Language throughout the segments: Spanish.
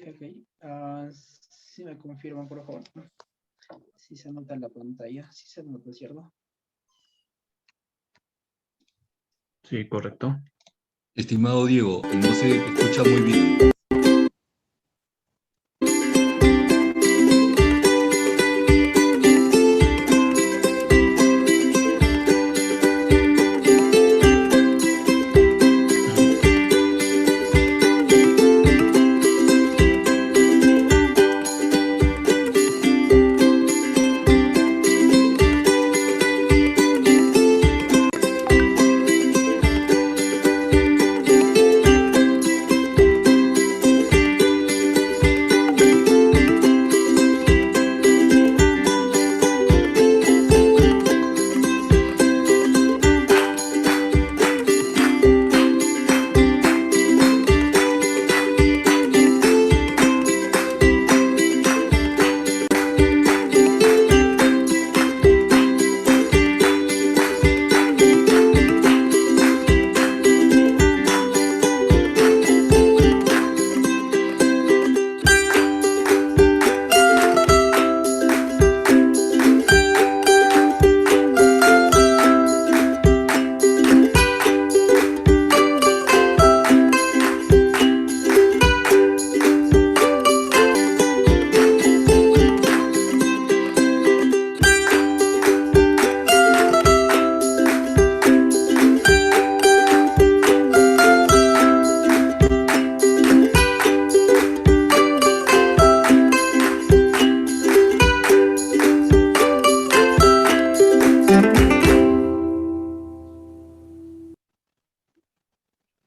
Ok. Si me confirman, por favor. Si se nota en la pantalla. Si se nota, ¿cierto? Sí, correcto. Estimado Diego, no se escucha muy bien.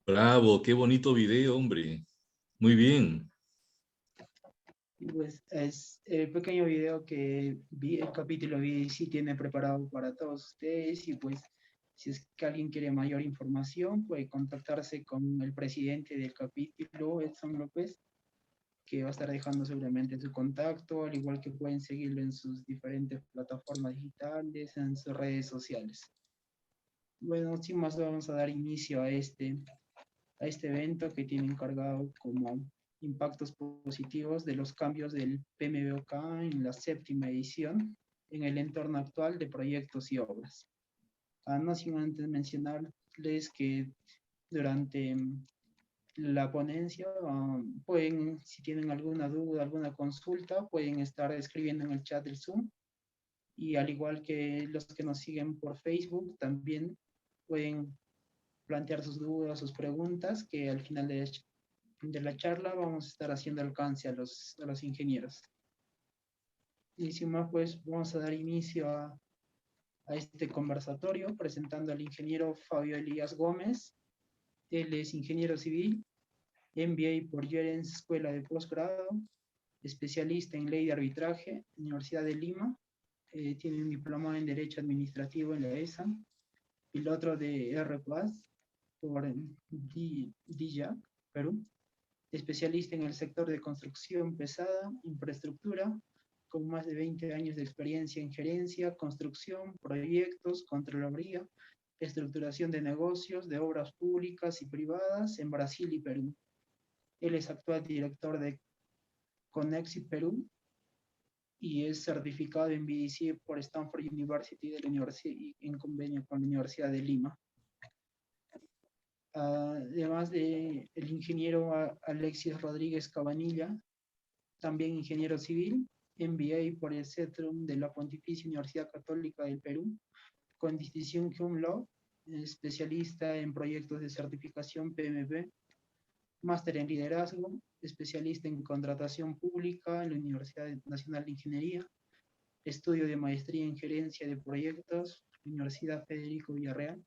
Bravo, qué bonito video, hombre. Muy bien. Y pues es el pequeño video que vi, el capítulo BDC tiene preparado para todos ustedes. Y pues si es que alguien quiere mayor información, puede contactarse con el presidente del capítulo, Edson López, que va a estar dejando seguramente su contacto, al igual que pueden seguirlo en sus diferentes plataformas digitales, en sus redes sociales. Bueno, sin más, vamos a dar inicio a este evento que tiene encargado como impactos positivos de los cambios del PMBOK en la 7ª edición en el entorno actual de proyectos y obras. No sin antes mencionarles que durante la ponencia pueden, si tienen alguna duda, alguna consulta, pueden estar escribiendo en el chat del Zoom, y al igual que los que nos siguen por Facebook, también pueden plantear sus dudas, sus preguntas, que al final de la charla vamos a estar haciendo alcance a los ingenieros. Y sin más, pues vamos a dar inicio a este conversatorio presentando al ingeniero Fabio Elías Gómez. Él es ingeniero civil, MBA por Jerens Escuela de Posgrado, especialista en ley de arbitraje, Universidad de Lima. Tiene un diplomado en Derecho Administrativo en la ESA, y el otro de RPAS por DIJAC, Perú. Especialista en el sector de construcción pesada, infraestructura, con más de 20 años de experiencia en gerencia, construcción, proyectos, contraloría, estructuración de negocios, de obras públicas y privadas en Brasil y Perú. Él es actual director de Conexit Perú y es certificado en BDC por Stanford University de la Universidad, en convenio con la Universidad de Lima. Además de el ingeniero Alexis Rodríguez Cabanilla, también ingeniero civil, MBA por el CETRUM de la Pontificia Universidad Católica del Perú, con distinción cum laude, especialista en proyectos de certificación PMP, máster en liderazgo, especialista en contratación pública en la Universidad Nacional de Ingeniería, estudio de maestría en gerencia de proyectos, Universidad Federico Villarreal,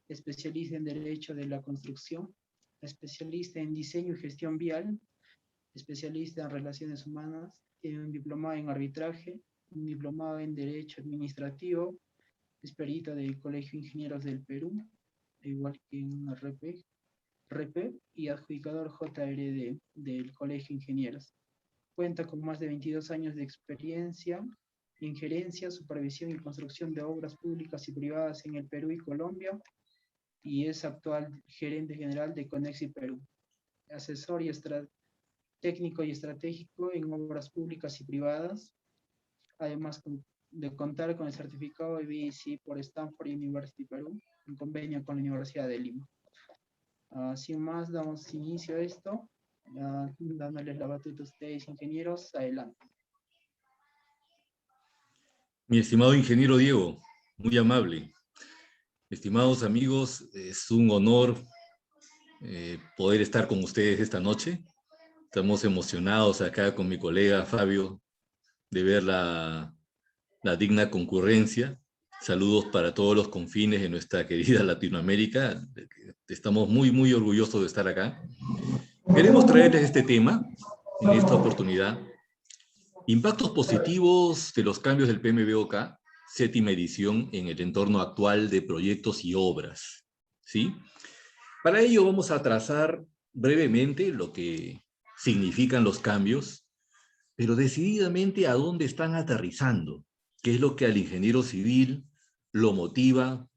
especialista en Derecho de la Construcción, especialista en Diseño y Gestión Vial, especialista en Relaciones Humanas, tiene un diplomado en Arbitraje, un diplomado en Derecho Administrativo, es perito del Colegio de Ingenieros del Perú, igual que en RP, y adjudicador JRD del Colegio de Ingenieros. Cuenta con más de 22 años de experiencia en gerencia, supervisión y construcción de obras públicas y privadas en el Perú y Colombia, y es actual gerente general de Conexit Perú, asesor y técnico y estratégico en obras públicas y privadas, además de contar con el certificado de BEC por Stanford University Perú, en convenio con la Universidad de Lima. Sin más, damos inicio a esto, dándoles la batuta a ustedes, ingenieros. Adelante. Mi estimado ingeniero Diego, muy amable. Estimados amigos, es un honor poder estar con ustedes esta noche. Estamos emocionados acá con mi colega Fabio de ver la digna concurrencia. Saludos para todos los confines de nuestra querida Latinoamérica. Estamos muy, muy orgullosos de estar acá. Queremos traerles este tema en esta oportunidad. Impactos positivos de los cambios del PMBOK, séptima edición en el entorno actual de proyectos y obras. ¿Sí? Para ello vamos a trazar brevemente lo que significan los cambios, pero decididamente a dónde están aterrizando, qué es lo que al ingeniero civil lo motiva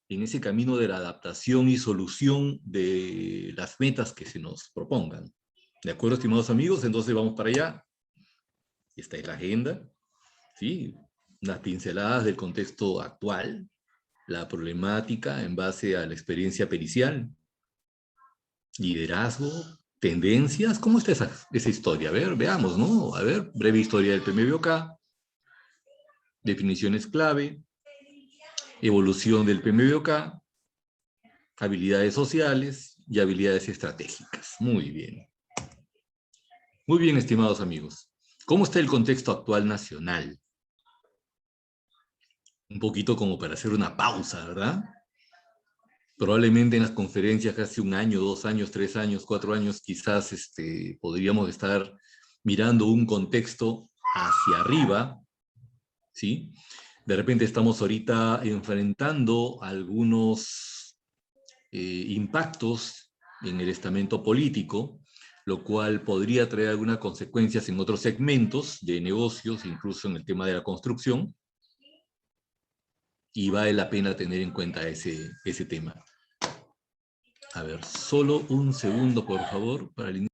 en ese camino de la adaptación y solución de las metas que se nos propongan. ¿De acuerdo, estimados amigos? Entonces vamos para allá. Esta es la agenda, ¿sí? Unas pinceladas del contexto actual, la problemática en base a la experiencia pericial, liderazgo, tendencias. ¿Cómo está esa historia? A ver, veamos, ¿no? A ver, breve historia del PMBOK, definiciones clave, evolución del PMBOK, habilidades sociales y habilidades estratégicas. Muy bien. Muy bien, estimados amigos. ¿Cómo está el contexto actual nacional? Un poquito como para hacer una pausa, ¿verdad? Probablemente en las conferencias hace 1 año, 2 años, 3 años, 4 años, quizás podríamos estar mirando un contexto hacia arriba, ¿sí? De repente estamos ahorita enfrentando algunos impactos en el estamento político, lo cual podría traer algunas consecuencias en otros segmentos de negocios, incluso en el tema de la construcción, y vale la pena tener en cuenta ese tema. A ver, solo un segundo, por favor, para el inicio.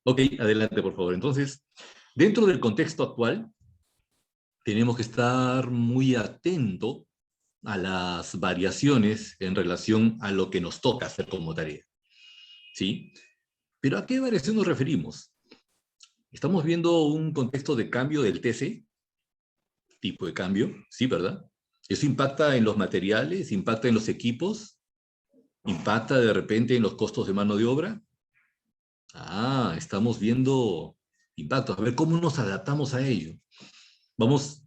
Ok, adelante, por favor. Entonces, dentro del contexto actual, tenemos que estar muy atentos a las variaciones en relación a lo que nos toca hacer como tarea. ¿Sí? ¿Pero a qué variación nos referimos? Estamos viendo un contexto de cambio del TC, tipo de cambio, ¿sí, verdad? Eso impacta en los materiales, impacta en los equipos, impacta de repente en los costos de mano de obra. Estamos viendo impactos. A ver cómo nos adaptamos a ello. Vamos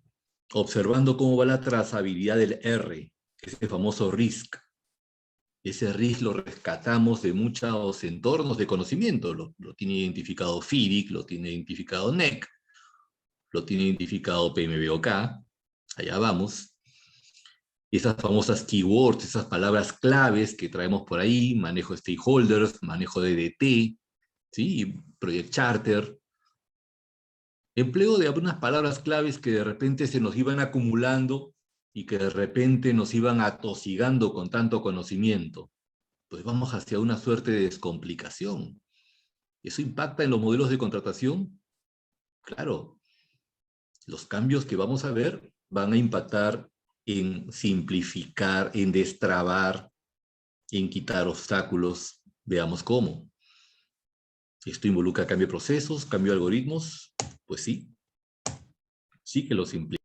observando cómo va la trazabilidad del R, ese famoso RISC. Ese RISC lo rescatamos de muchos entornos de conocimiento. Lo tiene identificado FIDIC, lo tiene identificado NEC, lo tiene identificado PMBOK. Allá vamos. Esas famosas keywords, esas palabras claves que traemos por ahí, manejo de stakeholders, manejo de DT, ¿sí? Project Charter. Empleo de algunas palabras claves que de repente se nos iban acumulando y que de repente nos iban atosigando con tanto conocimiento. Pues vamos hacia una suerte de descomplicación. ¿Eso impacta en los modelos de contratación? Claro, los cambios que vamos a ver van a impactar en simplificar, en destrabar, en quitar obstáculos. Veamos cómo. ¿Esto involucra cambio de procesos, cambio de algoritmos? Pues sí, sí que los implica.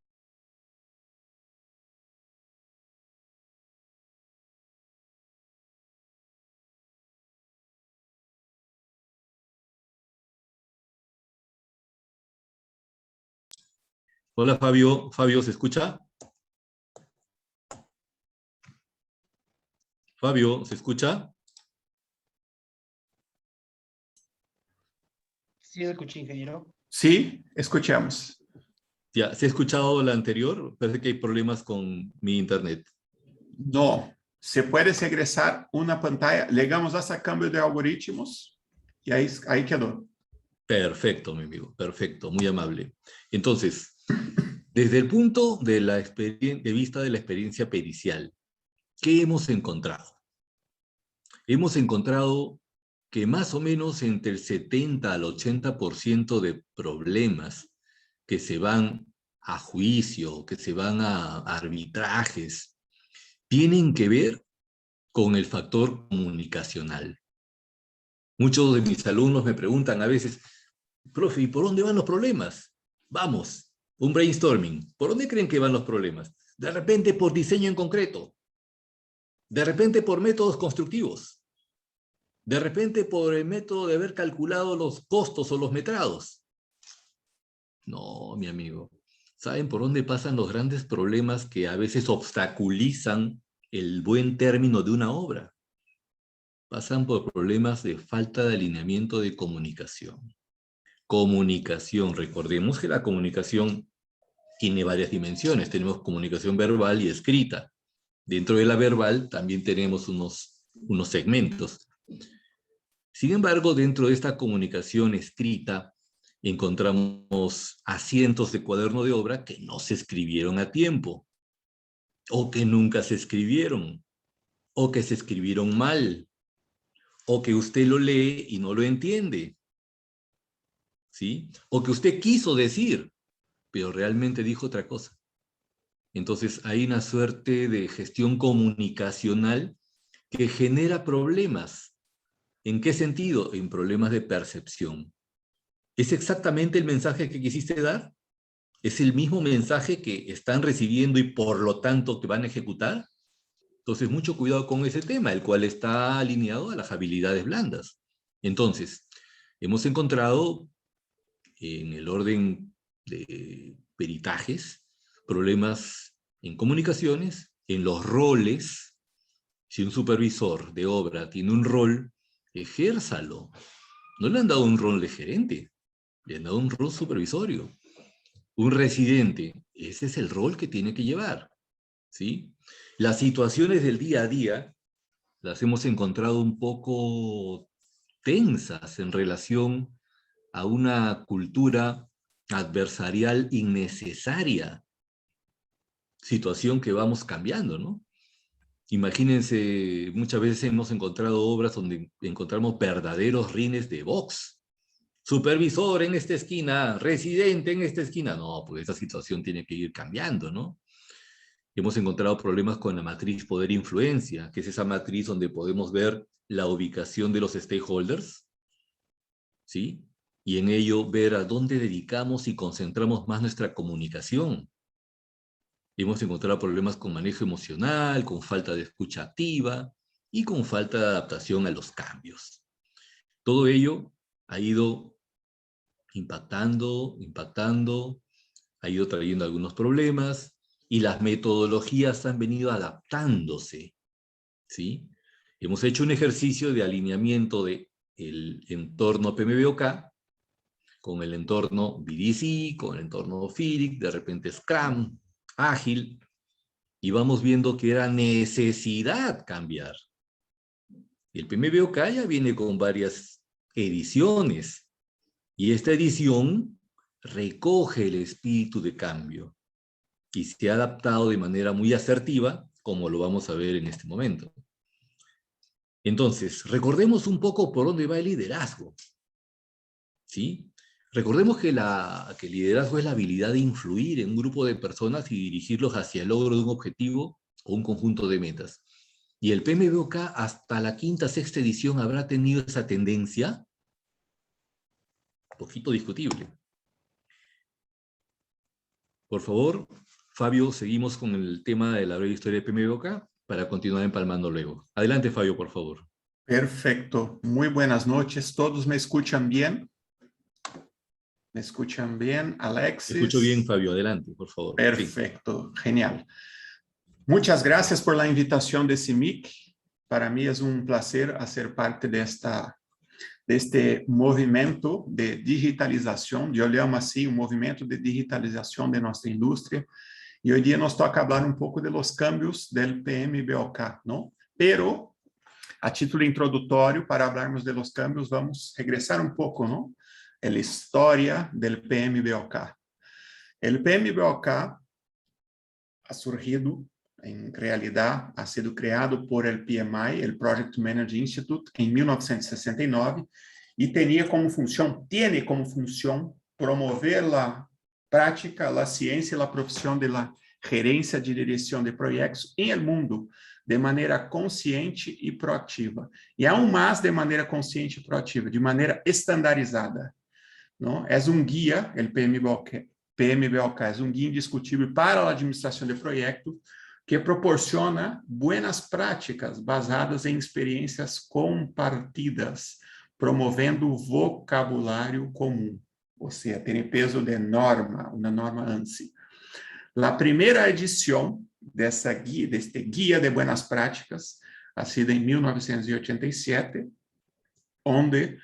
Hola Fabio, Fabio, ¿se escucha? Fabio, ¿se escucha? Sí, escuché, ingeniero. Sí, escuchamos. Ya, ¿se ha escuchado la anterior? Parece que hay problemas con mi internet. No, se puede regresar una pantalla. Llegamos hasta cambio de algoritmos y ahí quedó. Perfecto, mi amigo, perfecto, muy amable. Entonces, desde el punto de vista de la experiencia pericial, ¿qué hemos encontrado? Hemos encontrado que más o menos entre el 70 al 80% de problemas que se van a juicio, que se van a arbitrajes, tienen que ver con el factor comunicacional. Muchos de mis alumnos me preguntan a veces, profe, ¿y por dónde van los problemas? Vamos, un brainstorming. ¿Por dónde creen que van los problemas? De repente por diseño en concreto. De repente por métodos constructivos. De repente por el método de haber calculado los costos o los metrados. No, mi amigo. ¿Saben por dónde pasan los grandes problemas que a veces obstaculizan el buen término de una obra? Pasan por problemas de falta de alineamiento de comunicación. Comunicación. Recordemos que la comunicación tiene varias dimensiones. Tenemos comunicación verbal y escrita. Dentro de la verbal también tenemos unos segmentos. Sin embargo, dentro de esta comunicación escrita, encontramos asientos de cuaderno de obra que no se escribieron a tiempo, o que nunca se escribieron, o que se escribieron mal, o que usted lo lee y no lo entiende, ¿sí? O que usted quiso decir, pero realmente dijo otra cosa. Entonces hay una suerte de gestión comunicacional que genera problemas. ¿En qué sentido? En problemas de percepción. ¿Es exactamente el mensaje que quisiste dar? ¿Es el mismo mensaje que están recibiendo y por lo tanto que van a ejecutar? Entonces, mucho cuidado con ese tema, el cual está alineado a las habilidades blandas. Entonces, hemos encontrado en el orden de peritajes problemas en comunicaciones, en los roles. Si un supervisor de obra tiene un rol, ejérzalo. No le han dado un rol de gerente, le han dado un rol supervisorio. Un residente, ese es el rol que tiene que llevar, ¿sí? Las situaciones del día a día las hemos encontrado un poco tensas en relación a una cultura adversarial innecesaria, situación que vamos cambiando, ¿no? Imagínense, muchas veces hemos encontrado obras donde encontramos verdaderos rines de box. Supervisor en esta esquina, residente en esta esquina. No, pues esa situación tiene que ir cambiando, ¿no? Hemos encontrado problemas con la matriz poder-influencia, que es esa matriz donde podemos ver la ubicación de los stakeholders, ¿sí? Y en ello ver a dónde dedicamos y concentramos más nuestra comunicación. Hemos encontrado problemas con manejo emocional, con falta de escucha activa y con falta de adaptación a los cambios. Todo ello ha ido impactando, ha ido trayendo algunos problemas y las metodologías han venido adaptándose, ¿sí? Hemos hecho un ejercicio de alineamiento del entorno PMBOK con el entorno BDC, con el entorno FIDIC, de repente Scrum, Ágil, y vamos viendo que era necesidad cambiar. El PMBOK ya viene con varias ediciones, y esta edición recoge el espíritu de cambio y se ha adaptado de manera muy asertiva, como lo vamos a ver en este momento. Entonces, recordemos un poco por dónde va el liderazgo, ¿sí? Recordemos que el liderazgo es la habilidad de influir en un grupo de personas y dirigirlos hacia el logro de un objetivo o un conjunto de metas. ¿Y el PMBOK hasta la quinta, sexta edición habrá tenido esa tendencia? Poquito discutible. Por favor, Fabio, seguimos con el tema de la breve historia de PMBOK para continuar empalmando luego. Adelante, Fabio, por favor. Perfecto. Muy buenas noches. ¿Todos me escuchan bien? ¿Me escuchan bien, Alexis? Escucho bien, Fabio. Adelante, por favor. Perfecto. Sí. Genial. Muchas gracias por la invitación de CIMIC. Para mí es un placer hacer parte de deste movimento de digitalização, de olhamos assim, o movimento de digitalização de nossa indústria, e hoje dia nos toca falar um pouco de los cambios del PMBOK, não? Pero, a título introdutório, para falarmos de los cambios, vamos regressar um pouco, não? A história del PMBOK. El PMBOK ha surgido, en realidad, ha sido creado por el PMI, el Project Manager Institute, en 1969, y tiene como función promover la práctica, la ciencia y la profesión de la gerencia de dirección de proyectos en el mundo, de manera consciente y proactiva. Y aún más de manera consciente y proactiva, de manera estandarizada, ¿no? Es un guía, el PMBOK es un guía indiscutível para a administração de projetos que proporciona buenas práticas basadas em experiências compartidas, promovendo vocabulário comum, ou seja, tem peso de norma, uma norma ANSI. A primeira edição deste guia de buenas práticas ha sido em 1987, onde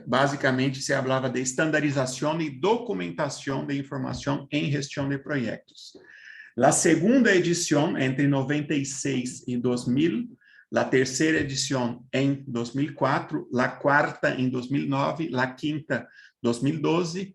basicamente se falava de estandarização e documentação de informação em gestão de projetos. A segunda edição, entre 96 e 2000, a terceira edição em 2004, a quarta em 2009, a quinta 2012,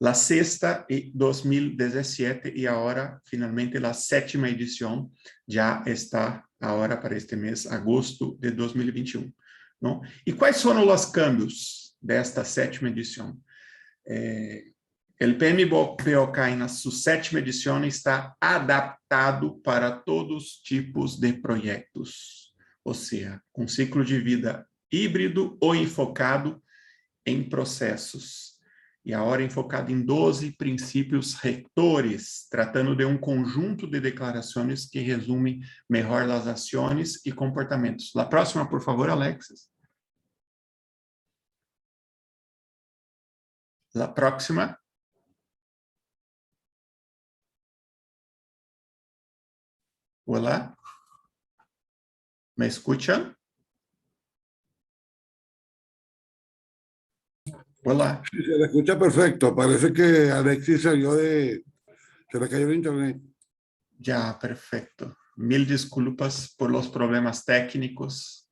a sexta em 2017 e agora, finalmente, a sétima edição já está agora para este mês, agosto de 2021. Não? E quais foram os câmbios desta sétima edição? O PMBOK, na sua sétima edição, está adaptado para todos os tipos de projetos, ou seja, com ciclo de vida híbrido ou enfocado em processos. E agora enfocado em 12 princípios rectores, tratando de um conjunto de declarações que resumem melhor as ações e comportamentos. A próxima, por favor, Alexis. A próxima. Olá. ¿Me escuchan? Hola. Sí, se le escucha perfecto. Parece que Alexis salió de... Se le cayó el internet. Ya, perfecto. Mil disculpas por los problemas técnicos.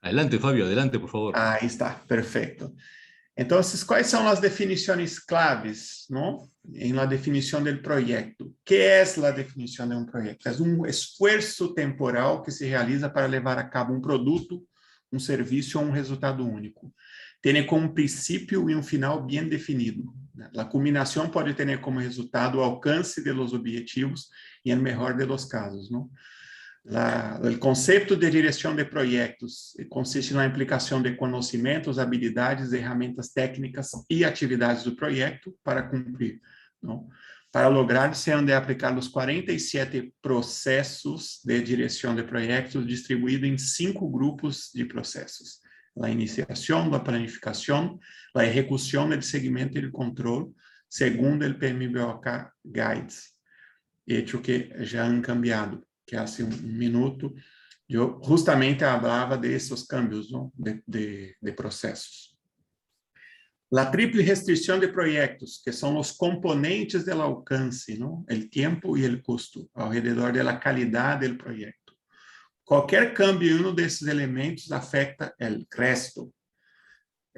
Adelante, Fabio, adelante, por favor. Ahí está, perfecto. Entonces, ¿cuáles son las definiciones claves, ¿no? En la definición del proyecto? ¿Qué es la definición de un proyecto? Es un esfuerzo temporal que se realiza para llevar a cabo un producto, un servicio o un resultado único. Tiene como princípio e final bem definido. A culminação pode ter como resultado o alcance de los objetivos e, no melhor de los casos, não? O conceito de direção de projetos consiste na implicação de conhecimentos, habilidades, ferramentas técnicas e atividades do projeto para cumprir, não? Para lograr, se han de aplicar os 47 processos de direção de projetos distribuídos em 5 grupos de processos. A iniciação, a planificação, a execução, o seguimento e o controle, segundo o PMBOK Guides, hecho que já han cambiado, que há um minuto eu justamente falava desses cambios, ¿no? de processos. A triple restrição de projetos, que são os componentes do alcance, ¿no? O tempo e o custo, ao redor da qualidade do projeto. Qualquer cambio em um desses elementos afeta o resto.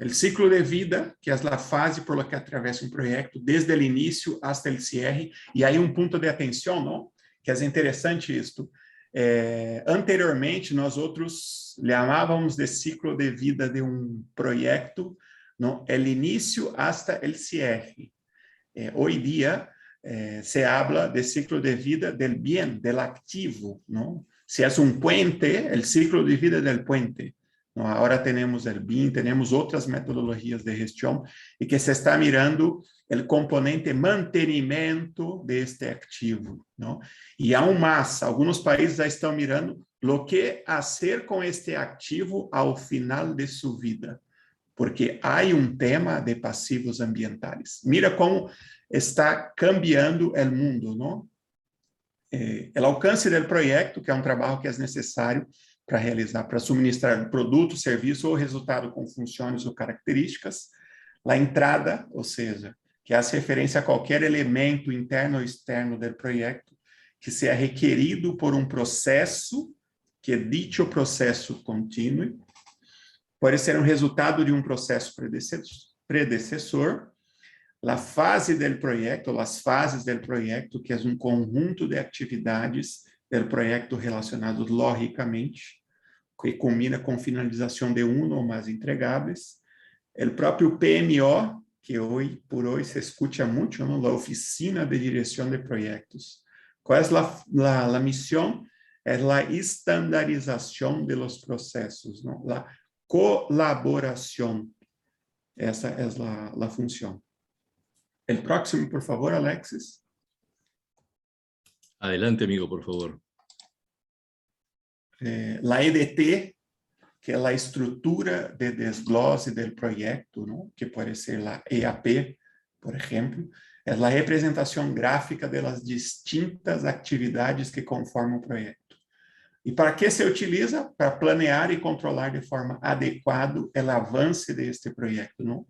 O ciclo de vida, que é a fase por la que atravessa um projeto, desde o início até o cierre, e aí um ponto de atenção, não? Que é interessante isto. Anteriormente, nós outros chamávamos de ciclo de vida de um projeto, não? O início até o cierre. Hoje dia, se habla de ciclo de vida del bien, del activo, não? Se é um puente, o ciclo de vida del puente. Não, agora temos o BIM, temos outras metodologias de gestão e que se está mirando o componente mantenimento deste ativo. Não? E aún mais, alguns países já estão mirando o que fazer com este ativo ao final de sua vida, porque há um tema de passivos ambientais. Mira como está cambiando o mundo, não? O alcance do projeto, que é um trabalho que é necessário para realizar, para suministrar produto, serviço ou resultado com funções ou características. A entrada, ou seja, que hace referência a qualquer elemento interno ou externo do projeto que seja requerido por um processo, que dicho processo continue, pode ser um resultado de um processo predecessor, a fase do projeto, ou as fases do projeto, que é um conjunto de atividades do projeto relacionados logicamente, que culmina com finalização de um ou mais entregáveis. O próprio PMO, que hoje, por hoje se escuta muito, ¿no? A Oficina de Direção de Projetos. Qual é a missão? É a estandarização de los processos, ¿no? A colaboração. Essa é a função. O próximo, por favor, Alexis. Adelante, amigo, por favor. La EDT, que é a estrutura de desglose do projeto, ¿no? Que pode ser a EAP, por exemplo, é a representação gráfica das distintas atividades que conformam o projeto. E para que se utiliza? Para planear e controlar de forma adequada o avanço deste projeto, não?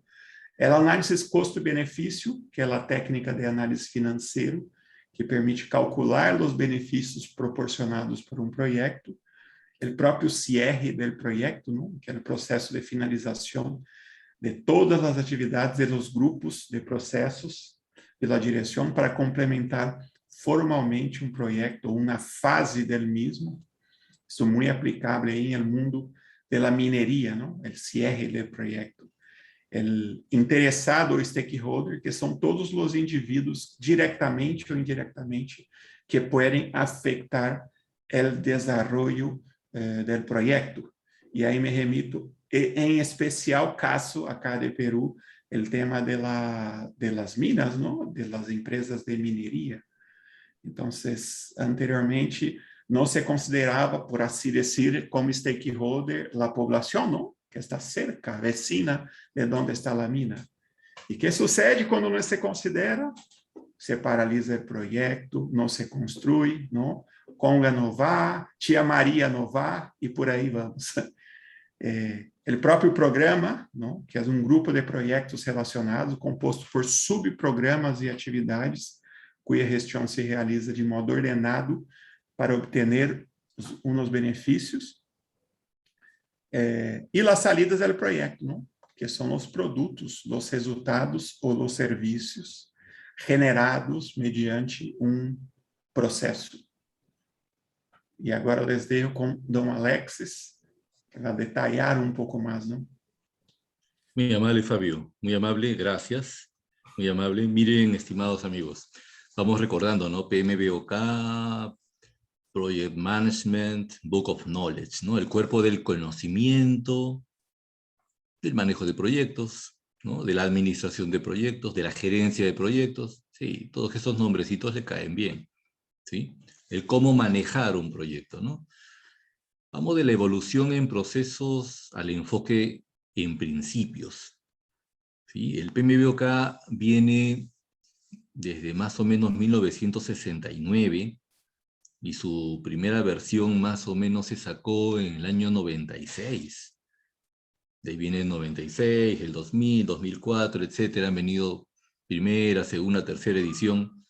É a análise custo-benefício, que é a técnica de análise financeira, que permite calcular os benefícios proporcionados por um projeto. O próprio cierre do projeto, não? Que é o processo de finalização de todas as atividades e dos grupos de processos pela direção para complementar formalmente um projeto ou uma fase del mesmo. Isso é muito aplicável aí no mundo da mineria, não? O cierre do projeto. O interessado ou stakeholder, que são todos os indivíduos, diretamente ou indiretamente, que podem afetar o desenvolvimento do projeto. E aí me remito, em especial, caso acá de Peru, o tema de las minas, ¿no? De las empresas de mineria. Então, anteriormente, não se considerava, por assim dizer, como stakeholder a população, não? Que está cerca, vecina de onde está a mina. E o que sucede quando não se considera? Se paralisa o projeto, não se construi, não? Conga não vá, Tia Maria não vá, e por aí vamos. O próprio programa, não? Que é um grupo de projetos relacionados, composto por subprogramas e atividades, cuja gestão se realiza de modo ordenado para obter uns benefícios. E as salidas do projeto, não? Que são os produtos, os resultados ou os serviços generados mediante um processo. E agora les dejo com Dom Alexis, que vai detallar um pouco mais, ¿no? Muy amable, Fabio. Muy amable, gracias. Muy amable. Miren, estimados amigos, vamos recordando, ¿no? PMBOK, Project Management, Book of Knowledge, ¿no? El cuerpo del conocimiento, del manejo de proyectos, ¿no? De la administración de proyectos, de la gerencia de proyectos. Sí, todos esos nombrecitos le caen bien, ¿sí? El cómo manejar un proyecto, ¿no? Vamos de la evolución en procesos al enfoque en principios, ¿sí? El PMBOK viene desde más o menos 1969 y su primera versión más o menos se sacó en el año 96. De ahí viene el 96, el 2000, 2004, etcétera. Han venido primera, segunda, tercera edición.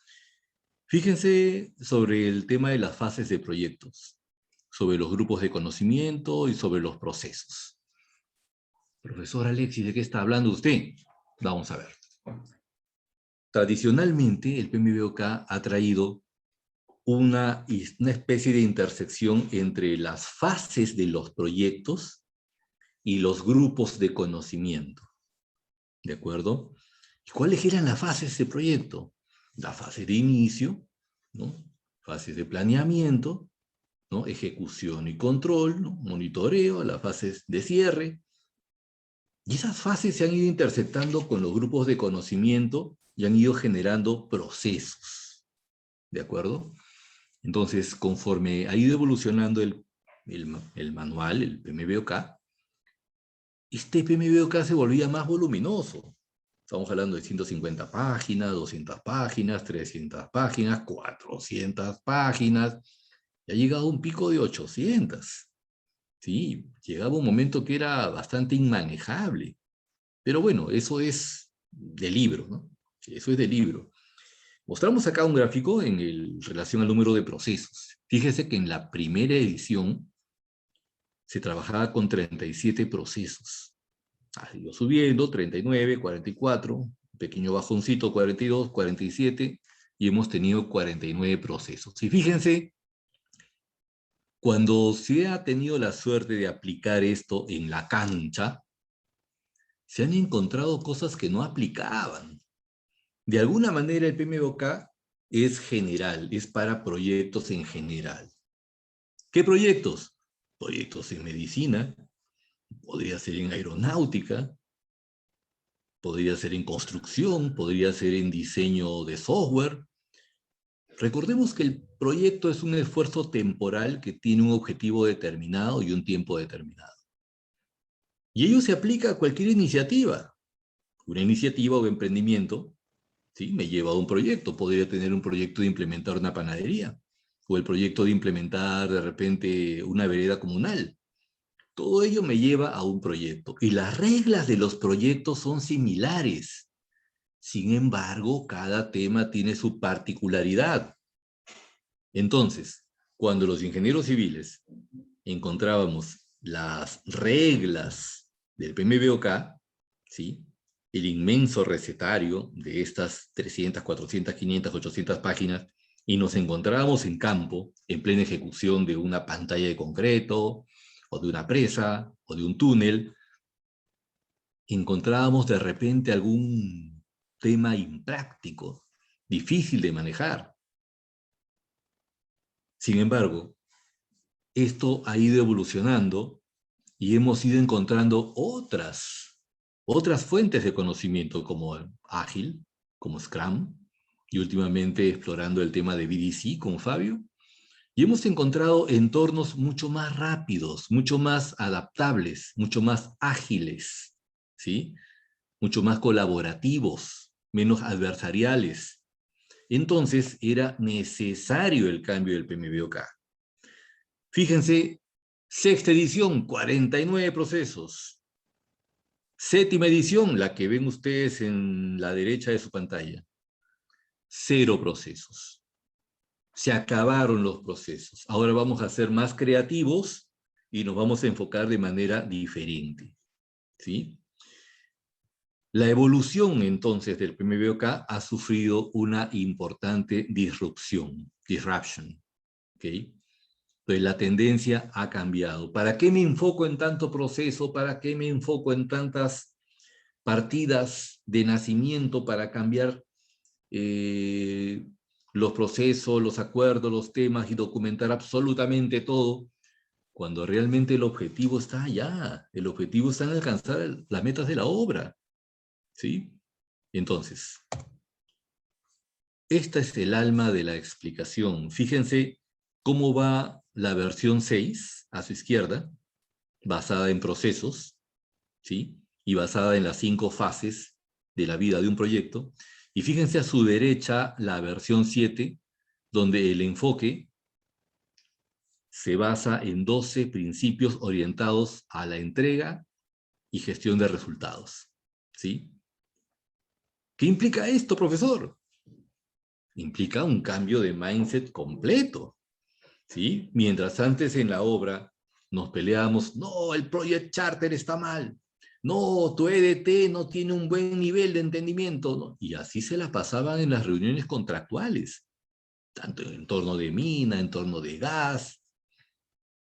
Fíjense sobre el tema de las fases de proyectos, sobre los grupos de conocimiento y sobre los procesos. Profesor Alexis, ¿de qué está hablando usted? Vamos a ver. Tradicionalmente, el PMBOK ha traído una especie de intersección entre las fases de los proyectos y los grupos de conocimiento. ¿De acuerdo? ¿Y cuáles eran las fases de proyecto? La fase de inicio, ¿no? Fases de planeamiento, ¿no? Ejecución y control, ¿no? Monitoreo, las fases de cierre. Y esas fases se han ido intersectando con los grupos de conocimiento y han ido generando procesos. ¿De acuerdo? Entonces, conforme ha ido evolucionando el manual, el PMBOK, este PMBOK se volvía más voluminoso. Estamos hablando de 150 páginas, 200 páginas, 300 páginas, 400 páginas, y ha llegado a un pico de 800. Sí, llegaba un momento que era bastante inmanejable. Pero bueno, eso es de libro, ¿no? Eso es de libro. Mostramos acá un gráfico en relación al número de procesos. Fíjese que en la primera edición se trabajaba con 37 procesos. Ha ido subiendo, 39, 44, un pequeño bajoncito, 42, 47, y hemos tenido 49 procesos. Y fíjense, cuando se ha tenido la suerte de aplicar esto en la cancha, se han encontrado cosas que no aplicaban. De alguna manera el PMBOK es general, es para proyectos en general. ¿Qué proyectos? Proyectos en medicina, podría ser en aeronáutica, podría ser en construcción, podría ser en diseño de software. Recordemos que el proyecto es un esfuerzo temporal que tiene un objetivo determinado y un tiempo determinado. Y ello se aplica a cualquier iniciativa. Una iniciativa o emprendimiento, ¿sí?, me lleva a un proyecto. Podría tener un proyecto de implementar una panadería, o el proyecto de implementar de repente una vereda comunal. Todo ello me lleva a un proyecto. Y las reglas de los proyectos son similares. Sin embargo, cada tema tiene su particularidad. Entonces, cuando los ingenieros civiles encontrábamos las reglas del PMBOK, ¿sí?, el inmenso recetario de estas 300, 400, 500, 800 páginas, y nos encontrábamos en campo, en plena ejecución de una pantalla de concreto, o de una presa, o de un túnel, encontrábamos de repente algún tema impráctico, difícil de manejar. Sin embargo, esto ha ido evolucionando y hemos ido encontrando otras fuentes de conocimiento como Ágil, como Scrum, y últimamente explorando el tema de BDC con Fabio. Y hemos encontrado entornos mucho más rápidos, mucho más adaptables, mucho más ágiles, ¿sí?, mucho más colaborativos, menos adversariales. Entonces era necesario el cambio del PMBOK. Fíjense, sexta edición, 49 procesos. Séptima edición, la que ven ustedes en la derecha de su pantalla, 0 procesos. Se acabaron los procesos. Ahora vamos a ser más creativos y nos vamos a enfocar de manera diferente, ¿sí? La evolución, entonces, del PMBOK ha sufrido una importante disruption, ¿ok? Entonces, la tendencia ha cambiado. ¿Para qué me enfoco en tanto proceso? ¿Para qué me enfoco en tantas partidas de nacimiento para cambiar los procesos, los acuerdos, los temas y documentar absolutamente todo? Cuando realmente el objetivo está allá. El objetivo está en alcanzar las metas de la obra, ¿sí? Entonces, esta es el alma de la explicación. Fíjense cómo va la versión 6 a su izquierda, basada en procesos, ¿sí?, y basada en las 5 fases de la vida de un proyecto. Y fíjense a su derecha la versión 7, donde el enfoque se basa en 12 principios orientados a la entrega y gestión de resultados, ¿sí? ¿Qué implica esto, profesor? Implica un cambio de mindset completo, ¿sí? Mientras antes en la obra nos peleábamos, no, el Project Charter está mal, no, tu EDT no tiene un buen nivel de entendimiento, ¿no? Y así se la pasaban en las reuniones contractuales, tanto en torno de mina, en torno de gas,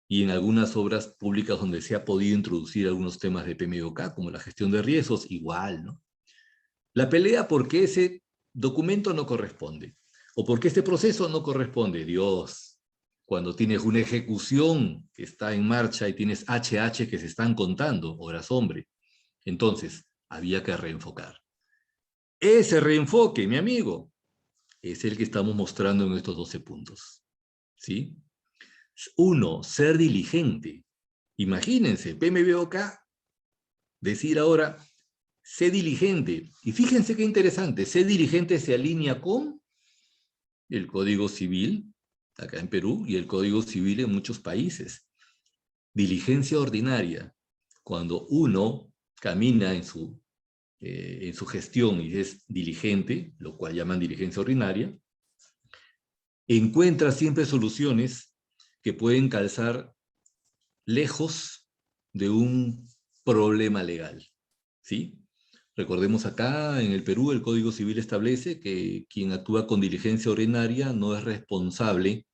y en algunas obras públicas donde se ha podido introducir algunos temas de PMBOK, como la gestión de riesgos, igual, ¿no? La pelea porque ese documento no corresponde, o porque este proceso no corresponde. Dios, cuando tienes una ejecución que está en marcha y tienes HH que se están contando, horas hombre, entonces había que reenfocar. Ese reenfoque, mi amigo, es el que estamos mostrando en estos 12 puntos, ¿sí? 1, ser diligente. Imagínense, PMBOK, decir ahora, sé diligente. Y fíjense qué interesante, sé diligente se alinea con el Código Civil, acá en Perú, y el Código Civil en muchos países. Diligencia ordinaria, cuando uno camina en su gestión y es diligente, lo cual llaman diligencia ordinaria, encuentra siempre soluciones que pueden calzar lejos de un problema legal, ¿sí? Recordemos acá, en el Perú, el Código Civil establece que quien actúa con diligencia ordinaria no es responsable,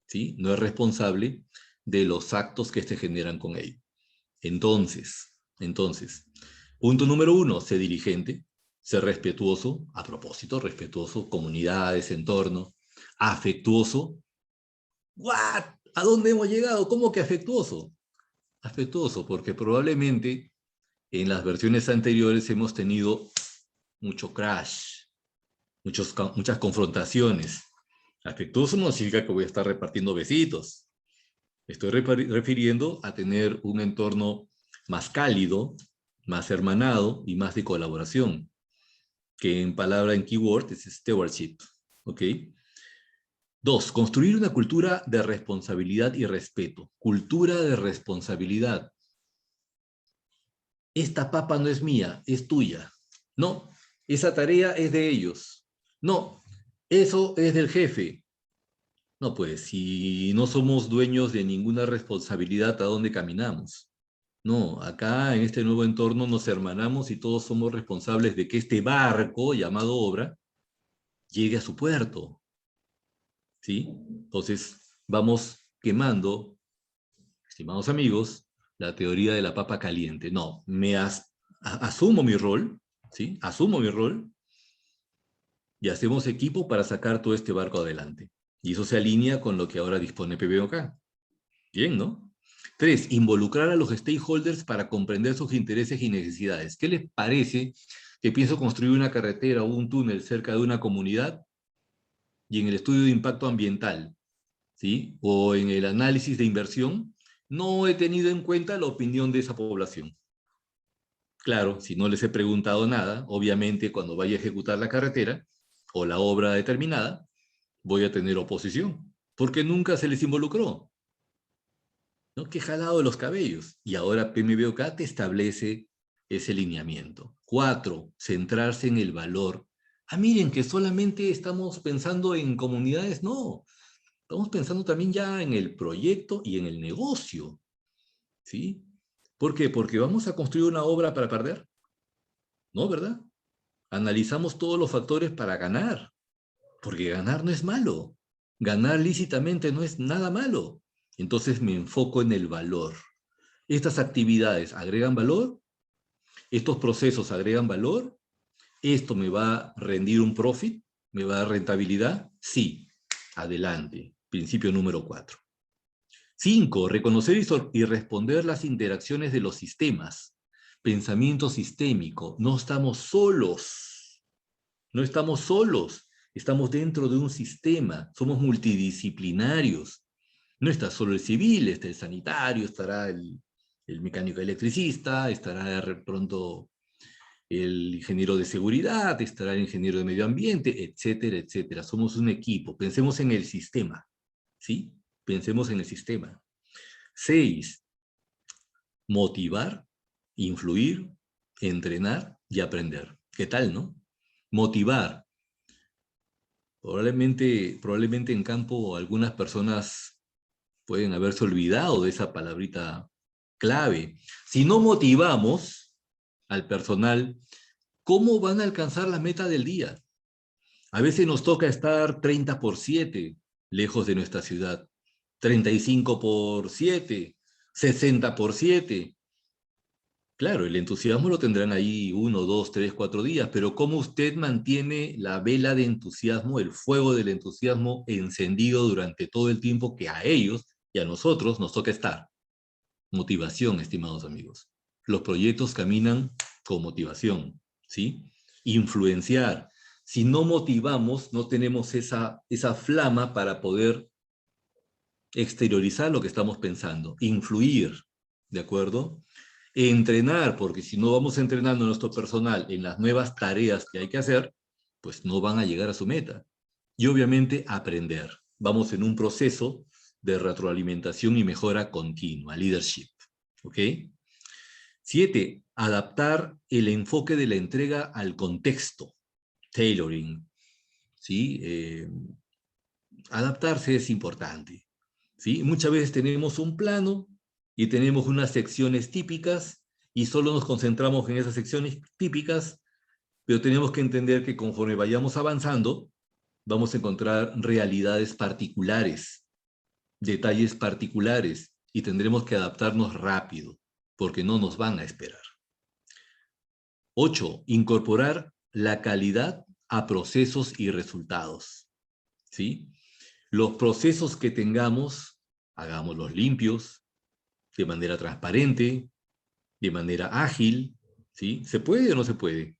¿sí? No es responsable de los actos que se generan con ello. Entonces, punto número 1, sé diligente, sé respetuoso, a propósito, respetuoso, comunidades, entorno, afectuoso. ¿What? ¿A dónde hemos llegado? ¿Cómo que afectuoso? Afectuoso, porque probablemente en las versiones anteriores hemos tenido mucho crash, muchas confrontaciones. Afectuoso no significa que voy a estar repartiendo besitos. Estoy refiriendo a tener un entorno más cálido, más hermanado y más de colaboración, que en palabra en keyword es stewardship, ¿ok? 2, construir una cultura de responsabilidad y respeto. Cultura de responsabilidad. Esta papa no es mía, es tuya. No, esa tarea es de ellos. No, eso es del jefe. No, pues, si no somos dueños de ninguna responsabilidad, ¿a dónde caminamos? No, acá en este nuevo entorno nos hermanamos y todos somos responsables de que este barco, llamado obra, llegue a su puerto. ¿Sí? Entonces, vamos quemando, estimados amigos, la teoría de la papa caliente. No, asumo mi rol, ¿sí? Asumo mi rol y hacemos equipo para sacar todo este barco adelante. Y eso se alinea con lo que ahora dispone PBOK. Bien, ¿no? 3, involucrar a los stakeholders para comprender sus intereses y necesidades. ¿Qué les parece que pienso construir una carretera o un túnel cerca de una comunidad y en el estudio de impacto ambiental, ¿sí? O en el análisis de inversión, no he tenido en cuenta la opinión de esa población? Claro, si no les he preguntado nada, obviamente cuando vaya a ejecutar la carretera o la obra determinada, voy a tener oposición, porque nunca se les involucró. ¿No? Qué jalado de los cabellos. Y ahora PMBOK te establece ese lineamiento. 4, centrarse en el valor. Miren que solamente estamos pensando en comunidades, no. Estamos pensando también ya en el proyecto y en el negocio. ¿Sí? ¿Por qué? Porque vamos a construir una obra para perder. ¿No, verdad? Analizamos todos los factores para ganar. Porque ganar no es malo. Ganar lícitamente no es nada malo. Entonces me enfoco en el valor. ¿Estas actividades agregan valor? ¿Estos procesos agregan valor? ¿Esto me va a rendir un profit? ¿Me va a dar rentabilidad? Sí. Adelante. Principio número 4. 5. Reconocer y responder las interacciones de los sistemas. Pensamiento sistémico. No estamos solos. No estamos solos. Estamos dentro de un sistema. Somos multidisciplinarios. No está solo el civil, está el sanitario, estará el mecánico electricista, estará de pronto el ingeniero de seguridad, estará el ingeniero de medio ambiente, etcétera, etcétera. Somos un equipo. Pensemos en el sistema, ¿sí? Pensemos en el sistema. 6. Motivar, influir, entrenar y aprender. ¿Qué tal, no? Motivar. Probablemente en campo algunas personas pueden haberse olvidado de esa palabrita clave. Si no motivamos al personal, ¿cómo van a alcanzar la meta del día? A veces nos toca estar 30/7 lejos de nuestra ciudad, 35/7, 60/7. Claro, el entusiasmo lo tendrán ahí 1, 2, 3, 4 días, pero ¿cómo usted mantiene la vela de entusiasmo, el fuego del entusiasmo encendido durante todo el tiempo que a ellos y a nosotros nos toca estar? Motivación, estimados amigos. Los proyectos caminan con motivación, ¿sí? Influenciar. Si no motivamos, no tenemos esa flama para poder exteriorizar lo que estamos pensando. Influir, ¿de acuerdo? Entrenar, porque si no vamos entrenando a nuestro personal en las nuevas tareas que hay que hacer, pues no van a llegar a su meta. Y obviamente aprender. Vamos en un proceso de retroalimentación y mejora continua, leadership. ¿Ok? 7. Adaptar el enfoque de la entrega al contexto, tailoring. ¿Sí? Adaptarse es importante. ¿Sí? Muchas veces tenemos un plano y tenemos unas secciones típicas y solo nos concentramos en esas secciones típicas, pero tenemos que entender que conforme vayamos avanzando, vamos a encontrar realidades particulares, detalles particulares, y tendremos que adaptarnos rápido, porque no nos van a esperar. 8. Incorporar la calidad a procesos y resultados. ¿Sí? Los procesos que tengamos, hagámoslos limpios, de manera transparente, de manera ágil. ¿Sí? ¿Se puede o no se puede?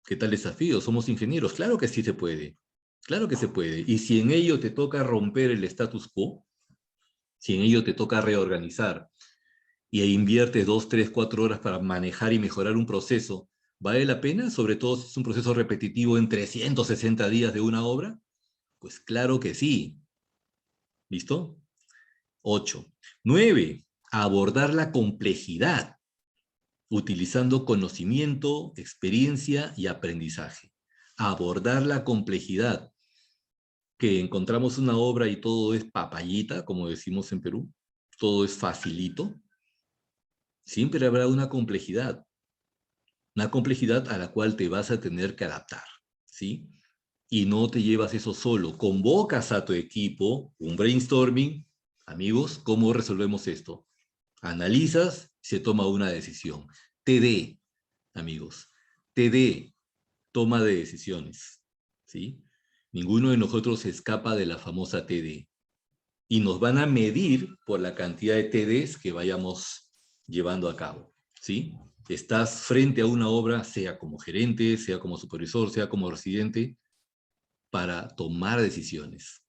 ¿Qué tal desafío? Somos ingenieros. Claro que sí se puede. Claro que se puede. Y si en ello te toca romper el status quo, si en ello te toca reorganizar, y inviertes 2, 3, 4 horas para manejar y mejorar un proceso, ¿vale la pena? Sobre todo si es un proceso repetitivo en 360 días de una obra. Pues claro que sí. ¿Listo? 8. 9. Abordar la complejidad, utilizando conocimiento, experiencia y aprendizaje. Abordar la complejidad. Que encontramos una obra y todo es papayita, como decimos en Perú, todo es facilito. Siempre habrá una complejidad a la cual te vas a tener que adaptar, ¿sí? Y no te llevas eso solo, convocas a tu equipo, un brainstorming, amigos, ¿cómo resolvemos esto? Analizas, se toma una decisión. TD, amigos, TD, toma de decisiones, ¿sí? Ninguno de nosotros se escapa de la famosa TD. Y nos van a medir por la cantidad de TDs que vayamos llevando a cabo, ¿sí? Estás frente a una obra, sea como gerente, sea como supervisor, sea como residente, para tomar decisiones,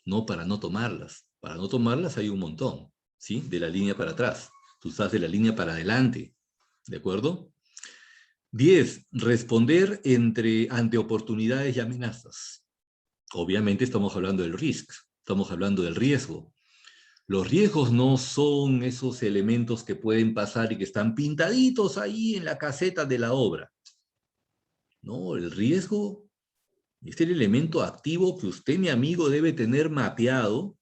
no para no tomarlas. Para no tomarlas hay un montón, ¿sí? De la línea para atrás. Tú estás de la línea para adelante, ¿de acuerdo? 10. Responder ante oportunidades y amenazas. Obviamente estamos hablando del risk, estamos hablando del riesgo. Los riesgos no son esos elementos que pueden pasar y que están pintaditos ahí en la caseta de la obra. No, el riesgo es el elemento activo que usted, mi amigo, debe tener mapeado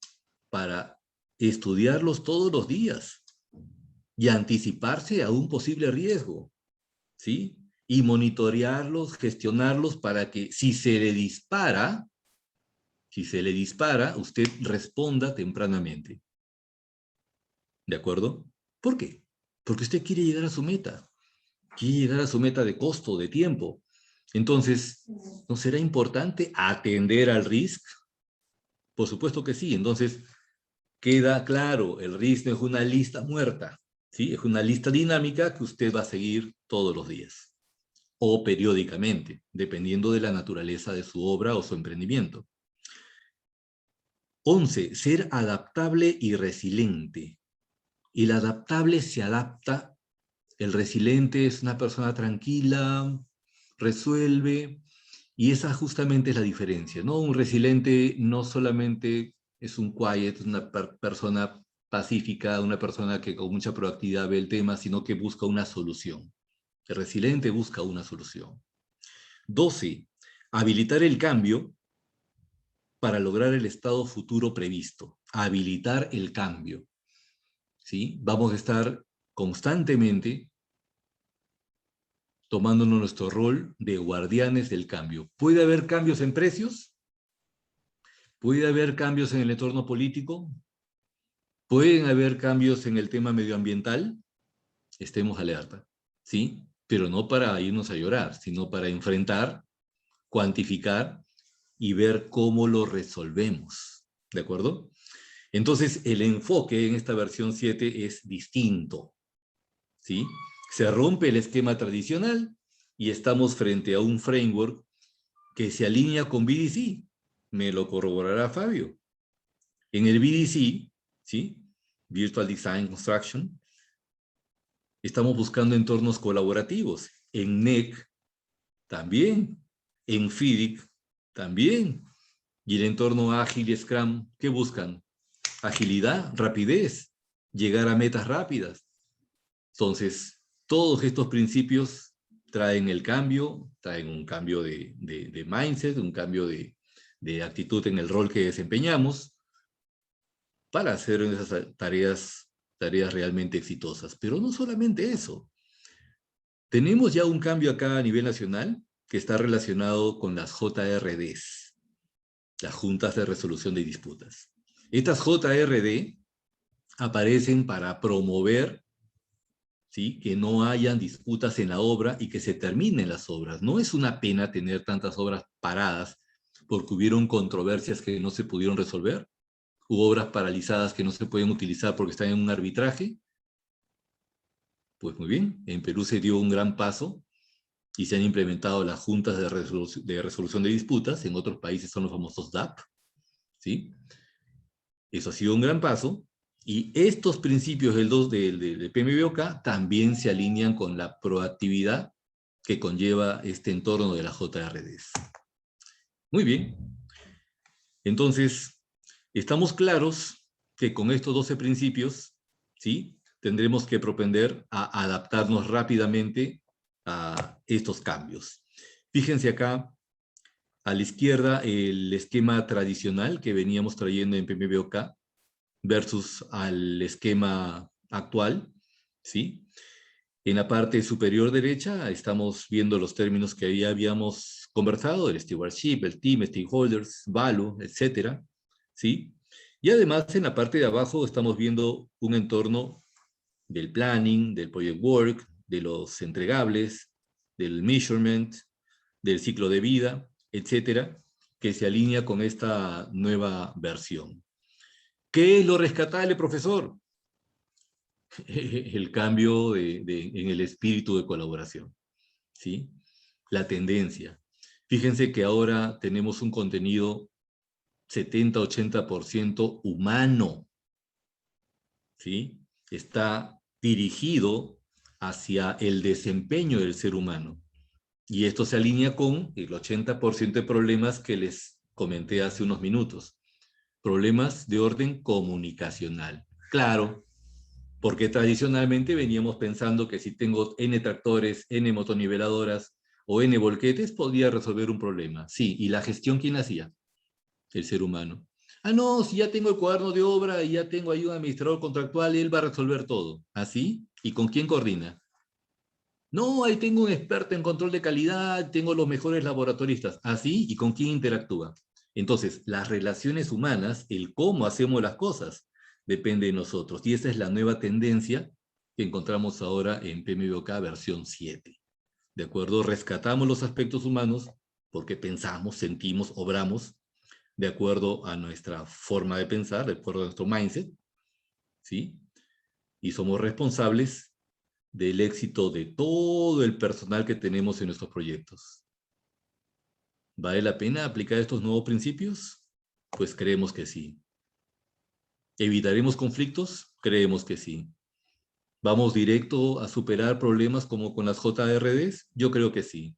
para estudiarlos todos los días y anticiparse a un posible riesgo, ¿sí? Y monitorearlos, gestionarlos para que si se le dispara, usted responda tempranamente. ¿De acuerdo? ¿Por qué? Porque usted quiere llegar a su meta. Quiere llegar a su meta de costo, de tiempo. Entonces, ¿no será importante atender al risk? Por supuesto que sí. Entonces, queda claro, el risk no es una lista muerta, ¿sí? Es una lista dinámica que usted va a seguir todos los días o periódicamente, dependiendo de la naturaleza de su obra o su emprendimiento. 11. Ser adaptable y resiliente. El adaptable se adapta, el resiliente es una persona tranquila, resuelve, y esa justamente es la diferencia, ¿no? Un resiliente no solamente es un quiet, una persona pacífica, una persona que con mucha proactividad ve el tema, sino que busca una solución. El resiliente busca una solución. 12. Habilitar el cambio para lograr el estado futuro previsto. Habilitar el cambio. ¿Sí? Vamos a estar constantemente tomándonos nuestro rol de guardianes del cambio. ¿Puede haber cambios en precios? ¿Puede haber cambios en el entorno político? ¿Pueden haber cambios en el tema medioambiental? Estemos alerta, ¿sí? Pero no para irnos a llorar, sino para enfrentar, cuantificar y ver cómo lo resolvemos, ¿de acuerdo? Entonces, el enfoque en esta versión 7 es distinto, ¿sí? Se rompe el esquema tradicional y estamos frente a un framework que se alinea con BDC. Me lo corroborará Fabio. En el BDC, ¿sí? Virtual Design Construction, estamos buscando entornos colaborativos. En NEC también. En FIDIC también. Y el entorno ágil y Scrum, ¿qué buscan? agilidad, rapidez, llegar a metas rápidas. Entonces, todos estos principios traen el cambio, traen un cambio de mindset, un cambio de actitud en el rol que desempeñamos para hacer esas tareas realmente exitosas. Pero no solamente eso. Tenemos ya un cambio acá a nivel nacional que está relacionado con las JRDs, las Juntas de Resolución de Disputas. Estas JRD aparecen para promover, ¿sí?, que no hayan disputas en la obra y que se terminen las obras. No es una pena tener tantas obras paradas porque hubieron controversias que no se pudieron resolver, hubo obras paralizadas que no se pueden utilizar porque están en un arbitraje. Pues muy bien, en Perú se dio un gran paso y se han implementado las juntas de resolución de disputas, en otros países son los famosos DAP, ¿sí? Eso ha sido un gran paso, y estos principios del PMBOK también se alinean con la proactividad que conlleva este entorno de las JRDs. Muy bien, entonces, estamos claros que con estos 12 principios, ¿sí?, tendremos que propender a adaptarnos rápidamente a estos cambios. Fíjense acá, a la izquierda, el esquema tradicional que veníamos trayendo en PMBOK versus al esquema actual, ¿sí? En la parte superior derecha estamos viendo los términos que ahí habíamos conversado, el stewardship, el team, stakeholders, value, etcétera, ¿sí? Y además en la parte de abajo estamos viendo un entorno del planning, del project work, de los entregables, del measurement, del ciclo de vida, etcétera, que se alinea con esta nueva versión. ¿Qué es lo rescatable, profesor? El cambio en el espíritu de colaboración, ¿sí? La tendencia. Fíjense que ahora tenemos un contenido 70-80% humano, ¿sí? Está dirigido hacia el desempeño del ser humano. Y esto se alinea con el 80% de problemas que les comenté hace unos minutos. Problemas de orden comunicacional. Claro, porque tradicionalmente veníamos pensando que si tengo N tractores, N motoniveladoras o N volquetes, podía resolver un problema. Sí, ¿y la gestión quién hacía? El ser humano. Ah, no, si ya tengo el cuaderno de obra y ya tengo ahí un administrador contractual, él va a resolver todo. ¿Así? ¿Y con quién coordina? No, ahí tengo un experto en control de calidad, tengo los mejores laboratoristas. ¿Así? ¿Y con quién interactúa? Entonces, las relaciones humanas, el cómo hacemos las cosas, depende de nosotros. Y esa es la nueva tendencia que encontramos ahora en PMBOK versión 7. ¿De acuerdo? Rescatamos los aspectos humanos porque pensamos, sentimos, obramos de acuerdo a nuestra forma de pensar, de acuerdo a nuestro mindset, ¿sí? Y somos responsables del éxito de todo el personal que tenemos en nuestros proyectos. ¿Vale la pena aplicar estos nuevos principios? Pues creemos que sí. ¿Evitaremos conflictos? Creemos que sí. ¿Vamos directo a superar problemas como con las JRDs? Yo creo que sí.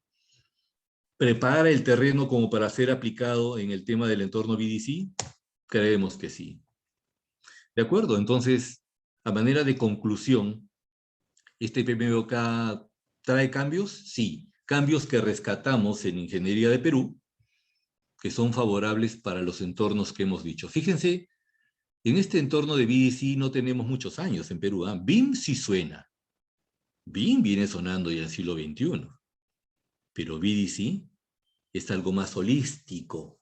¿Prepara el terreno como para ser aplicado en el tema del entorno BDC? Creemos que sí. ¿De acuerdo? Entonces, a manera de conclusión, ¿este PMBOK trae cambios? Sí. Cambios que rescatamos en Ingeniería de Perú, que son favorables para los entornos que hemos dicho. Fíjense, en este entorno de BDC no tenemos muchos años en Perú. BIM sí suena. BIM viene sonando ya en el siglo XXI. Pero BDC es algo más holístico,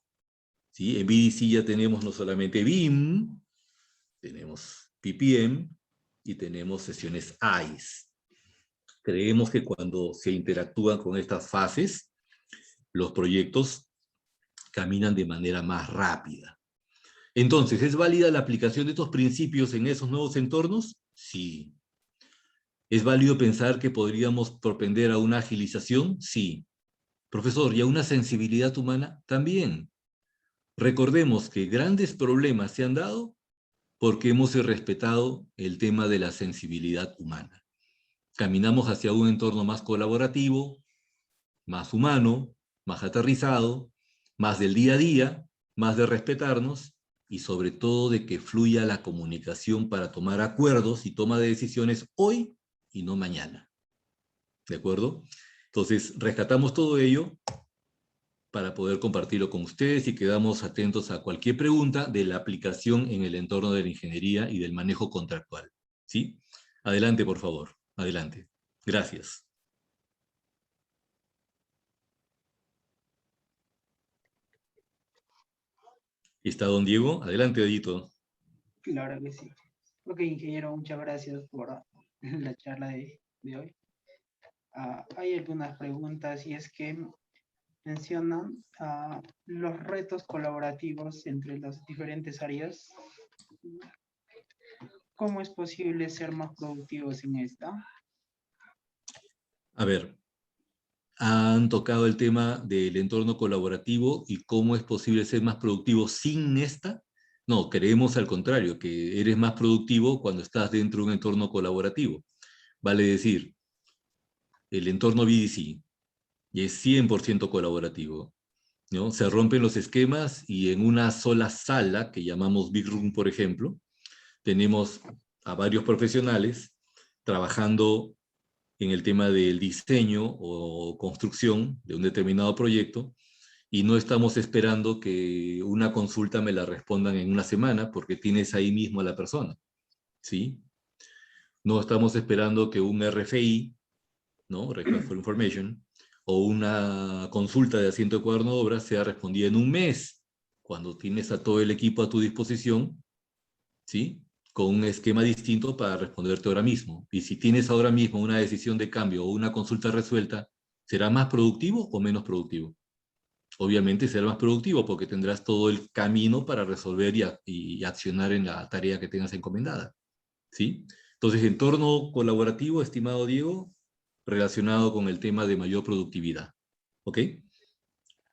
¿sí? En BDC ya tenemos no solamente BIM, tenemos PPM y tenemos sesiones ICE. Creemos que cuando se interactúan con estas fases, los proyectos caminan de manera más rápida. Entonces, ¿es válida la aplicación de estos principios en esos nuevos entornos? Sí. ¿Es válido pensar que podríamos propender a una agilización? Sí. Profesor, ¿y a una sensibilidad humana? También. Recordemos que grandes problemas se han dado porque hemos irrespetado el tema de la sensibilidad humana. Caminamos hacia un entorno más colaborativo, más humano, más aterrizado, más del día a día, más de respetarnos y sobre todo de que fluya la comunicación para tomar acuerdos y toma de decisiones hoy y no mañana. ¿De acuerdo? Entonces, rescatamos todo ello para poder compartirlo con ustedes y quedamos atentos a cualquier pregunta de la aplicación en el entorno de la ingeniería y del manejo contractual. ¿Sí? Adelante, por favor. Adelante. Gracias. ¿Está don Diego? Adelante, Edito. Claro que sí. Ok, ingeniero, muchas gracias por la charla de hoy. Hay algunas preguntas y es que mencionan los retos colaborativos entre las diferentes áreas. ¿Cómo es posible ser más productivos en esta? A ver, han tocado el tema del entorno colaborativo y cómo es posible ser más productivo sin esta. No, creemos al contrario, que eres más productivo cuando estás dentro de un entorno colaborativo. Vale decir, el entorno BDC y es 100% colaborativo, ¿no? Se rompen los esquemas y en una sola sala, que llamamos Big Room, por ejemplo, tenemos a varios profesionales trabajando en el tema del diseño o construcción de un determinado proyecto y no estamos esperando que una consulta me la respondan en una semana porque tienes ahí mismo a la persona, ¿sí? No estamos esperando que un RFI, ¿no? Request for Information, o una consulta de asiento de cuaderno de obra sea respondida en un mes, cuando tienes a todo el equipo a tu disposición, ¿sí? Con un esquema distinto para responderte ahora mismo. Y si tienes ahora mismo una decisión de cambio o una consulta resuelta, ¿será más productivo o menos productivo? Obviamente será más productivo porque tendrás todo el camino para resolver y accionar en la tarea que tengas encomendada, ¿sí? Entonces, entorno colaborativo, estimado Diego, relacionado con el tema de mayor productividad, ¿ok?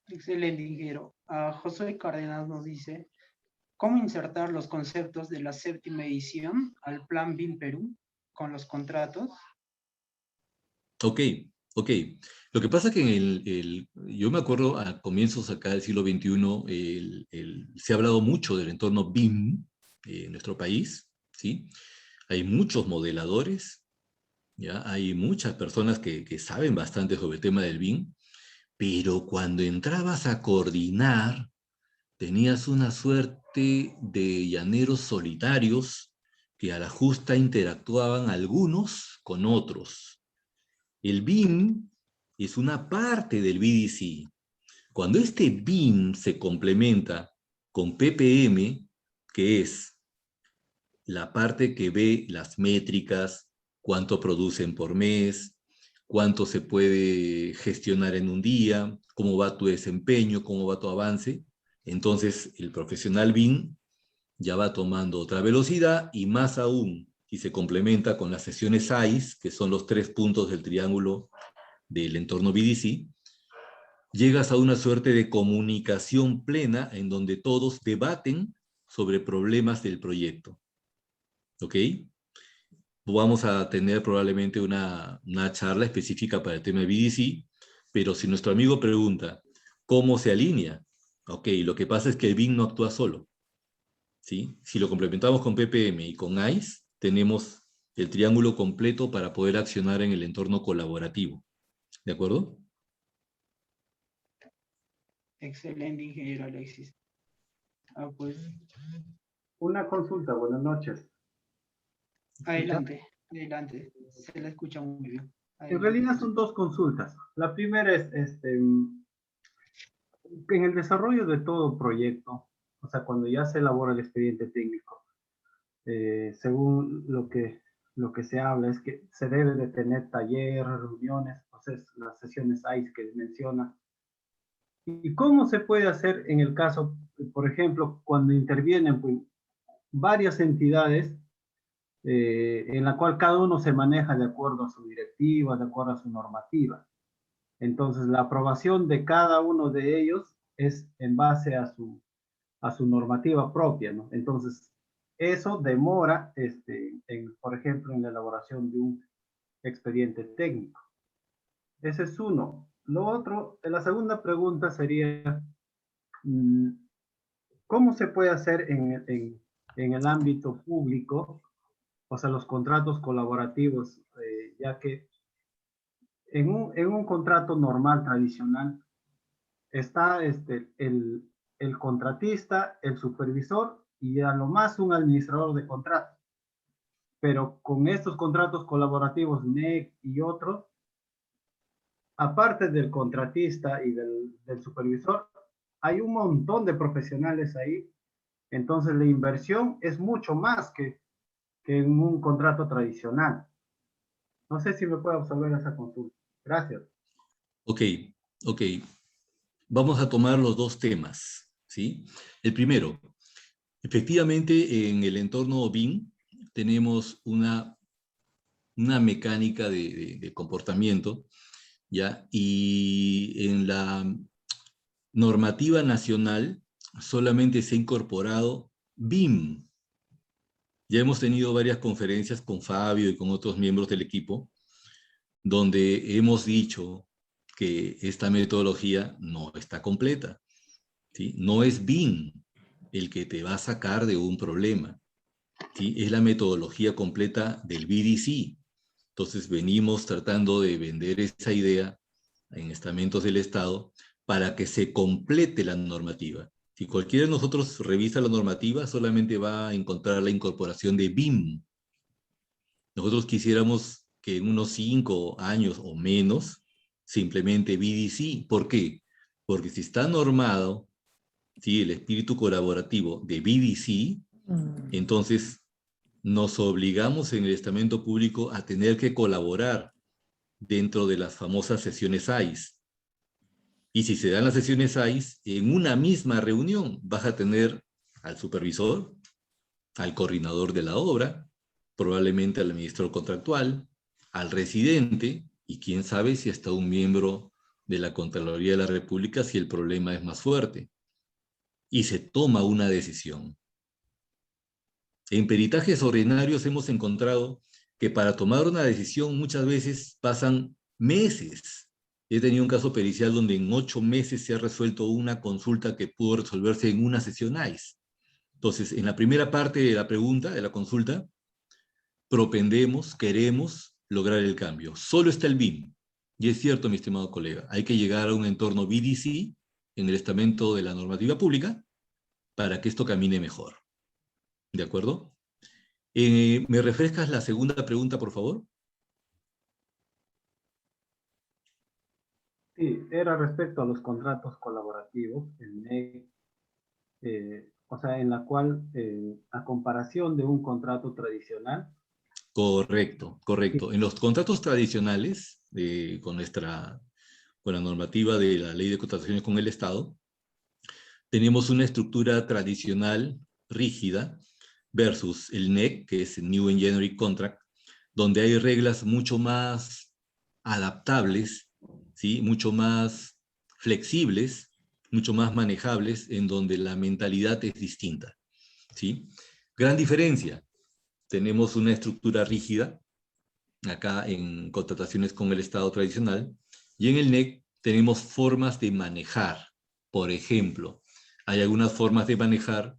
Excelente, ingeniero. José Cárdenas nos dice, ¿cómo insertar los conceptos de la séptima edición al Plan BIM Perú con los contratos? Ok, ok. Lo que pasa es que yo me acuerdo a comienzos acá del siglo XXI, se ha hablado mucho del entorno BIM en nuestro país, ¿sí? Hay muchos modeladores, ¿ya? Hay muchas personas que saben bastante sobre el tema del BIM, pero cuando entrabas a coordinar, tenías una suerte de llaneros solitarios que a la justa interactuaban algunos con otros. El BIM es una parte del BDC. Cuando este BIM se complementa con PPM, que es la parte que ve las métricas, cuánto producen por mes, cuánto se puede gestionar en un día, cómo va tu desempeño, cómo va tu avance, entonces el profesional BIM ya va tomando otra velocidad y más aún si se complementa con las sesiones AIS, que son los 3 puntos del triángulo del entorno BDC, llegas a una suerte de comunicación plena en donde todos debaten sobre problemas del proyecto. ¿Ok? Vamos a tener probablemente una charla específica para el tema de BDC, pero si nuestro amigo pregunta, ¿cómo se alinea? Ok, lo que pasa es que el BIM no actúa solo, ¿sí? Si lo complementamos con PPM y con AIS, tenemos el triángulo completo para poder accionar en el entorno colaborativo. ¿De acuerdo? Excelente, ingeniero Alexis. Pues Una consulta, buenas noches. adelante, adelante. Se la escucha muy bien. En Adelante. realidad son dos consultas. La primera es, en el desarrollo de todo proyecto, o sea, cuando ya se elabora el expediente técnico, según lo que se habla es que se debe de tener talleres, reuniones, entonces las sesiones AIS que menciona. ¿Y cómo se puede hacer en el caso, por ejemplo, cuando intervienen pues, varias entidades en la cual cada uno se maneja de acuerdo a su directiva, de acuerdo a su normativa? Entonces, la aprobación de cada uno de ellos es en base a su normativa propia, ¿no? Entonces, eso demora, por ejemplo, en la elaboración de un expediente técnico. Ese es uno. Lo otro, la segunda pregunta sería, ¿cómo se puede hacer en el ámbito público? O sea, los contratos colaborativos, ya que en un contrato normal, tradicional, está el contratista, el supervisor y a lo más un administrador de contrato. Pero con estos contratos colaborativos, NEC y otros, aparte del contratista y del supervisor, hay un montón de profesionales ahí. Entonces la inversión es mucho más que en un contrato tradicional. No sé si me puede absolver esa consulta. Gracias. Ok, ok. Vamos a tomar los dos temas, ¿sí? El primero, efectivamente en el entorno BIM tenemos una mecánica de comportamiento, ¿ya? Y en la normativa nacional solamente se ha incorporado BIM. Ya hemos tenido varias conferencias con Fabio y con otros miembros del equipo, donde hemos dicho que esta metodología no está completa, ¿sí? No es BIM el que te va a sacar de un problema, ¿sí? Es la metodología completa del BDC. Entonces venimos tratando de vender esa idea en estamentos del Estado para que se complete la normativa. Si cualquiera de nosotros revisa la normativa, solamente va a encontrar la incorporación de BIM. Nosotros quisiéramos que en unos 5 años o menos se implemente BDC. ¿Por qué? Porque si está normado, ¿sí?, el espíritu colaborativo de BDC, entonces nos obligamos en el estamento público a tener que colaborar dentro de las famosas sesiones AIS. Y si se dan las sesiones AIS, en una misma reunión vas a tener al supervisor, al coordinador de la obra, probablemente al administrador contractual, al residente, y quién sabe si hasta un miembro de la Contraloría de la República si el problema es más fuerte. Y se toma una decisión. En peritajes ordinarios hemos encontrado que para tomar una decisión muchas veces pasan meses. He tenido un caso pericial donde en 8 meses se ha resuelto una consulta que pudo resolverse en una sesión AIS. Entonces, en la primera parte de la pregunta, de la consulta, propendemos, queremos lograr el cambio. Solo está el BIM. Y es cierto, mi estimado colega, hay que llegar a un entorno BDC en el estamento de la normativa pública para que esto camine mejor. ¿De acuerdo? ¿Me refrescas la segunda pregunta, por favor? Sí, era respecto a los contratos colaborativos, el NEC, o sea, en la cual, a comparación de un contrato tradicional. Correcto, correcto. En los contratos tradicionales, con la normativa de la Ley de Contrataciones con el Estado, tenemos una estructura tradicional, rígida, versus el NEC, que es el New and Generic Contract, donde hay reglas mucho más adaptables, ¿sí?, mucho más flexibles, mucho más manejables, en donde la mentalidad es distinta, ¿sí? Gran diferencia. Tenemos una estructura rígida, acá en contrataciones con el Estado tradicional, y en el NEC tenemos formas de manejar. Por ejemplo, hay algunas formas de manejar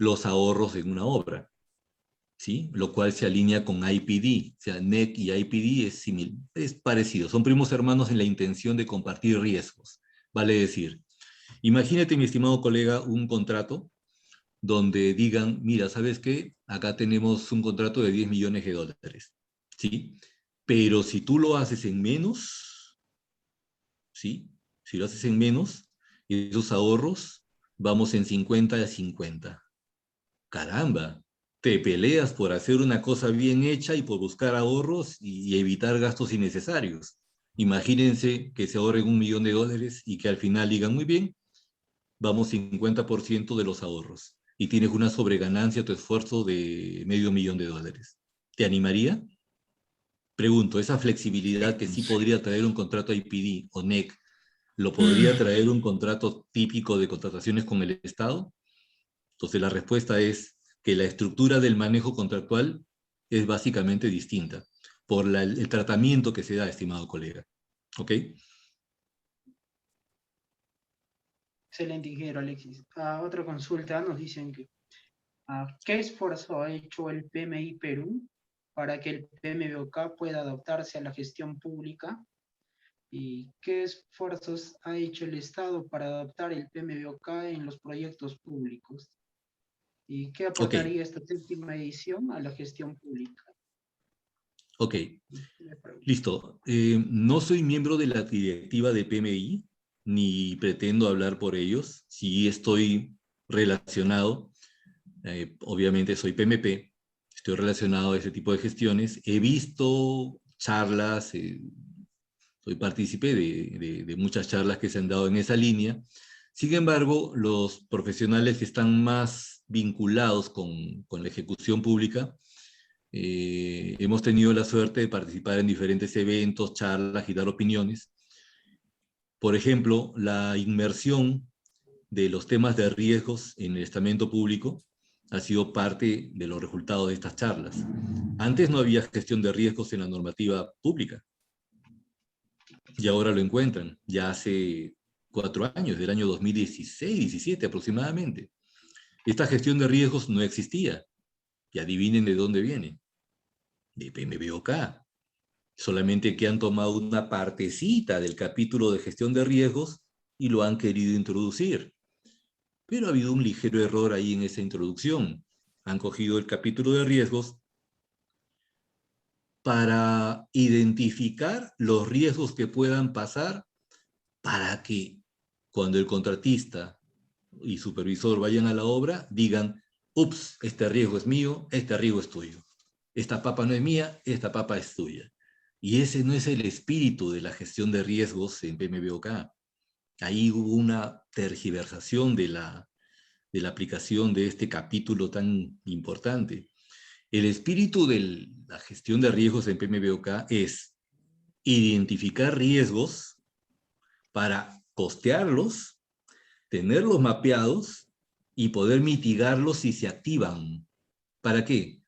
los ahorros en una obra, ¿sí? Lo cual se alinea con IPD. O sea, NEC y IPD es parecido. Son primos hermanos en la intención de compartir riesgos. Vale decir, imagínate, mi estimado colega, un contrato donde digan, mira, ¿sabes qué? Acá tenemos un contrato de 10 millones de dólares, ¿sí? Pero si tú lo haces en menos, ¿sí? Si lo haces en menos, esos ahorros, vamos en 50 a 50. Caramba, te peleas por hacer una cosa bien hecha y por buscar ahorros y evitar gastos innecesarios. Imagínense que se ahorren $1 millón y que al final digan, muy bien, vamos 50% de los ahorros. Y tienes una sobreganancia a tu esfuerzo de $500,000. ¿Te animaría? Pregunto, esa flexibilidad que sí podría traer un contrato IPD o NEC, ¿lo podría traer un contrato típico de contrataciones con el Estado? Entonces la respuesta es que la estructura del manejo contractual es básicamente distinta por el tratamiento que se da, estimado colega. ¿Ok? Excelente, ingeniero Alexis. Otra consulta, nos dicen que ¿qué esfuerzo ha hecho el PMI Perú para que el PMBOK pueda adaptarse a la gestión pública? ¿Y qué esfuerzos ha hecho el Estado para adaptar el PMBOK en los proyectos públicos? ¿Y qué Ok, aportaría esta séptima edición a la gestión pública? ok, listo. No soy miembro de la directiva de PMI, ni pretendo hablar por ellos. Sí estoy relacionado, obviamente soy PMP, estoy relacionado a ese tipo de gestiones. He visto charlas, soy partícipe de muchas charlas que se han dado en esa línea. Sin embargo, los profesionales que están más vinculados con la ejecución pública, hemos tenido la suerte de participar en diferentes eventos, charlas y dar opiniones. Por ejemplo, la inmersión de los temas de riesgos en el estamento público ha sido parte de los resultados de estas charlas. Antes no había gestión de riesgos en la normativa pública y ahora lo encuentran, ya hace 4 años, del año 2016-17 aproximadamente. Esta gestión de riesgos no existía. Y adivinen de dónde viene. De PMBOK. Solamente que han tomado una partecita del capítulo de gestión de riesgos y lo han querido introducir. Pero ha habido un ligero error ahí en esa introducción. Han cogido el capítulo de riesgos para identificar los riesgos que puedan pasar para que cuando el contratista y supervisor vayan a la obra, digan, ups, este riesgo es mío, este riesgo es tuyo. Esta papa no es mía, esta papa es tuya. Y ese no es el espíritu de la gestión de riesgos en PMBOK. Ahí hubo una tergiversación de la aplicación de este capítulo tan importante. El espíritu de la gestión de riesgos en PMBOK es identificar riesgos para costearlos, tenerlos mapeados y poder mitigarlos si se activan. ¿Para qué?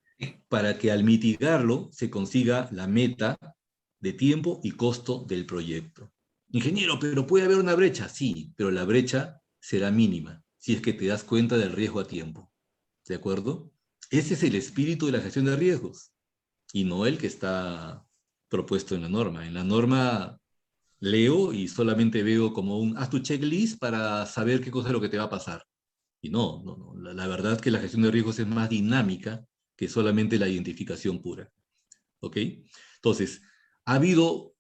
Para que al mitigarlo se consiga la meta de tiempo y costo del proyecto. Ingeniero, pero puede haber una brecha. Sí, pero la brecha será mínima si es que te das cuenta del riesgo a tiempo. ¿De acuerdo? Ese es el espíritu de la gestión de riesgos y no el que está propuesto en la norma. En la norma leo y solamente veo como haz tu checklist para saber qué cosa es lo que te va a pasar. Y no. La verdad es que la gestión de riesgos es más dinámica que solamente la identificación pura. ¿Ok? Entonces, ¿ha habido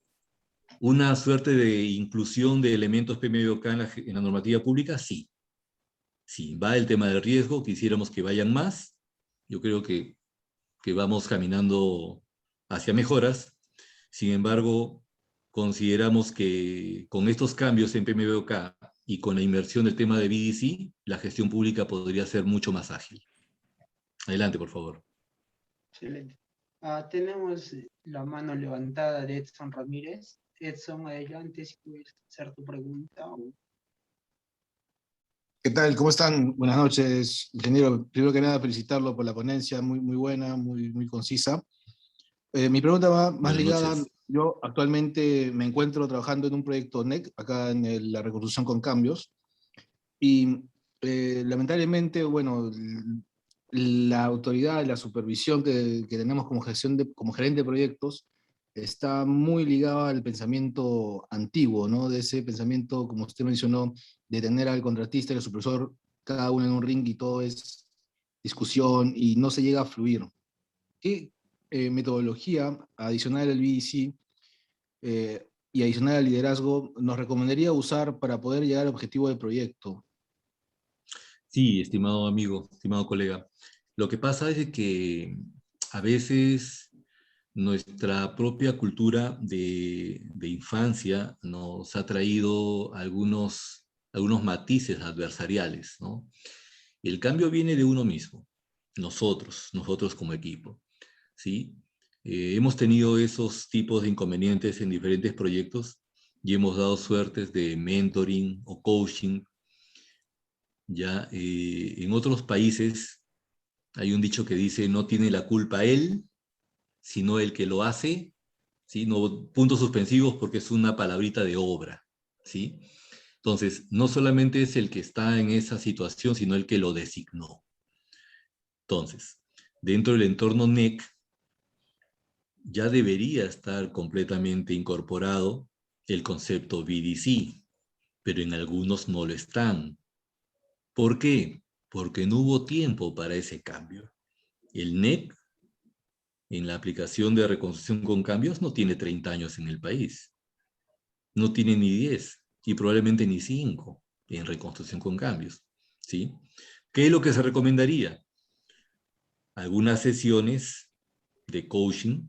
una suerte de inclusión de elementos PMBOK en la normativa pública? Sí. Sí, va el tema del riesgo, quisiéramos que vayan más. Yo creo que vamos caminando hacia mejoras. Sin embargo, consideramos que con estos cambios en PMBOK y con la inversión del tema de BDC, la gestión pública podría ser mucho más ágil. Adelante, por favor. Excelente. Tenemos la mano levantada de Edson Ramírez. Edson, adelante, si puedes hacer tu pregunta. ¿Qué tal? ¿Cómo están? Buenas noches, ingeniero. Primero que nada, felicitarlo por la ponencia, muy buena, muy concisa. Mi pregunta va más Buenas ligada, noches. yo actualmente me encuentro trabajando en un proyecto NEC, acá en la reconstrucción con cambios, y lamentablemente, bueno, la autoridad, la supervisión que tenemos como gerente de proyectos, está muy ligada al pensamiento antiguo, ¿no? De ese pensamiento, como usted mencionó, de tener al contratista y al supervisor cada uno en un ring y todo es discusión y no se llega a fluir. ¿Qué metodología adicional al BDC y adicional al liderazgo nos recomendaría usar para poder llegar al objetivo del proyecto? Sí, estimado amigo, estimado colega. Lo que pasa es que a veces nuestra propia cultura de infancia nos ha traído algunos matices adversariales, ¿no? El cambio viene de uno mismo, nosotros como equipo, ¿sí? Hemos tenido esos tipos de inconvenientes en diferentes proyectos y hemos dado suertes de mentoring o coaching. Ya en otros países hay un dicho que dice, no tiene la culpa él, sino el que lo hace, ¿sí? No, puntos suspensivos porque es una palabrita de obra, ¿sí? Entonces, no solamente es el que está en esa situación, sino el que lo designó. Entonces, dentro del entorno NEC, ya debería estar completamente incorporado el concepto BDC, pero en algunos no lo están. ¿Por qué? Porque no hubo tiempo para ese cambio. El NEC, en la aplicación de reconstrucción con cambios, no tiene 30 años en el país. No tiene ni 10 y probablemente ni 5 en reconstrucción con cambios, ¿sí? ¿Qué es lo que se recomendaría? Algunas sesiones de coaching,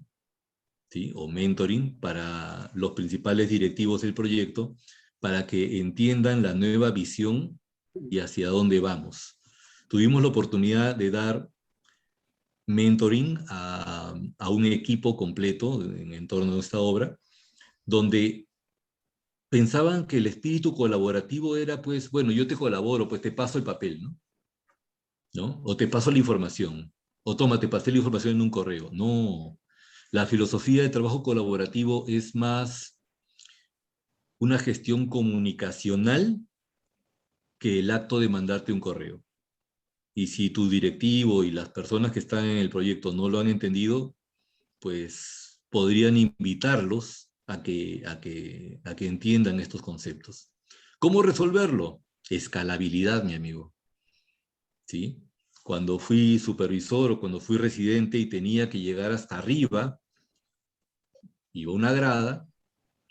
¿sí? O mentoring para los principales directivos del proyecto para que entiendan la nueva visión y hacia dónde vamos. Tuvimos la oportunidad de dar mentoring a un equipo completo en torno a esta obra, donde pensaban que el espíritu colaborativo era, pues, bueno, yo te colaboro, pues te paso el papel, ¿no? ¿No? O te paso la información, o toma, te pasé la información en un correo. No, la filosofía de trabajo colaborativo es más una gestión comunicacional que el acto de mandarte un correo. Y si tu directivo y las personas que están en el proyecto no lo han entendido, pues podrían invitarlos a que entiendan estos conceptos. ¿Cómo resolverlo? Escalabilidad, mi amigo. ¿Sí? Cuando fui supervisor o cuando fui residente y tenía que llegar hasta arriba, iba una grada,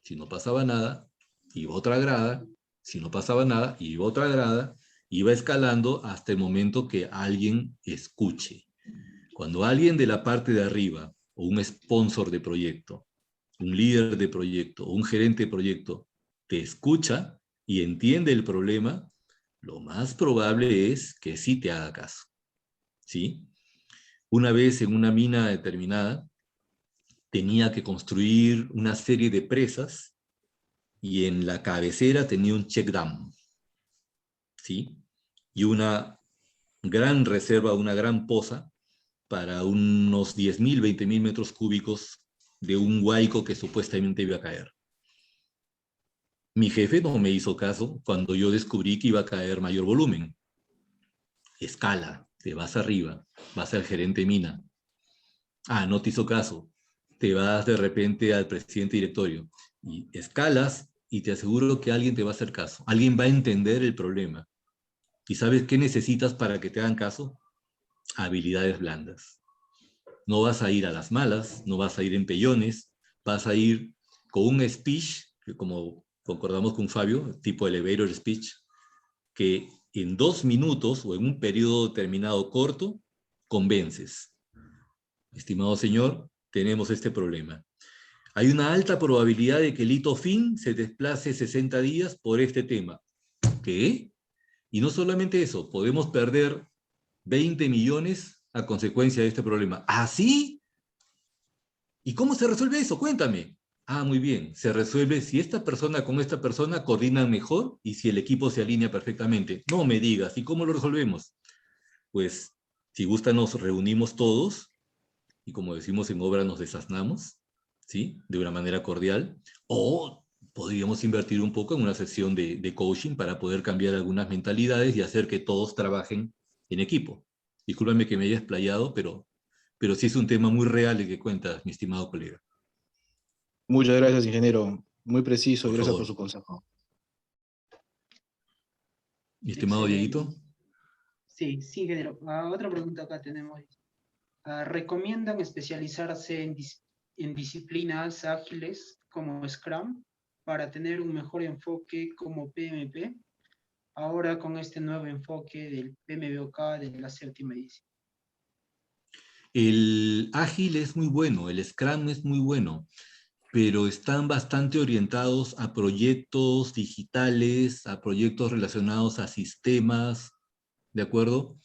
si no pasaba nada, iba otra grada, si no pasaba nada, iba otra grada, iba escalando hasta el momento que alguien escuche. Cuando alguien de la parte de arriba, o un sponsor de proyecto, un líder de proyecto, o un gerente de proyecto, te escucha y entiende el problema, lo más probable es que sí te haga caso. ¿Sí? Una vez en una mina determinada, tenía que construir una serie de presas y en la cabecera tenía un check dam, ¿sí? Y una gran reserva, una gran poza para unos 10.000, 20.000 metros cúbicos de un huaico que supuestamente iba a caer. Mi jefe no me hizo caso cuando yo descubrí que iba a caer mayor volumen. Escala, te vas arriba, vas al gerente mina. Ah, no te hizo caso. Te vas de repente al presidente directorio y escalas y te aseguro que alguien te va a hacer caso. Alguien va a entender el problema. ¿Y sabes qué necesitas para que te hagan caso? Habilidades blandas. No vas a ir a las malas, no vas a ir en pellones, vas a ir con un speech, que como concordamos con Fabio, tipo elevator speech, que en 2 minutos o en un periodo determinado corto, convences. Estimado señor, tenemos este problema. Hay una alta probabilidad de que el hito fin se desplace 60 días por este tema. ¿Qué? Y no solamente eso, podemos perder 20 millones a consecuencia de este problema. ¿Ah, sí? ¿Y cómo se resuelve eso? Cuéntame. Ah, muy bien. Se resuelve si esta persona con esta persona coordinan mejor y si el equipo se alinea perfectamente. No me digas. ¿Y cómo lo resolvemos? Pues, si gusta, nos reunimos todos y como decimos en obra, nos desaznamos, ¿sí? De una manera cordial. O podríamos invertir un poco en una sesión de coaching para poder cambiar algunas mentalidades y hacer que todos trabajen en equipo. Discúlpame que me haya explayado, pero sí es un tema muy real el que cuentas, mi estimado colega. Muchas gracias, ingeniero. Muy preciso y Por gracias favor. por su consejo. Mi estimado Excelente. Dieguito. Sí, sí, ingeniero. Otra pregunta acá tenemos. ¿Recomiendan especializarse en disciplinas ágiles como Scrum para tener un mejor enfoque como PMP? Ahora con este nuevo enfoque del PMBOK de la séptima edición. El ágil es muy bueno, el Scrum es muy bueno, pero están bastante orientados a proyectos digitales, a proyectos relacionados a sistemas, ¿de acuerdo?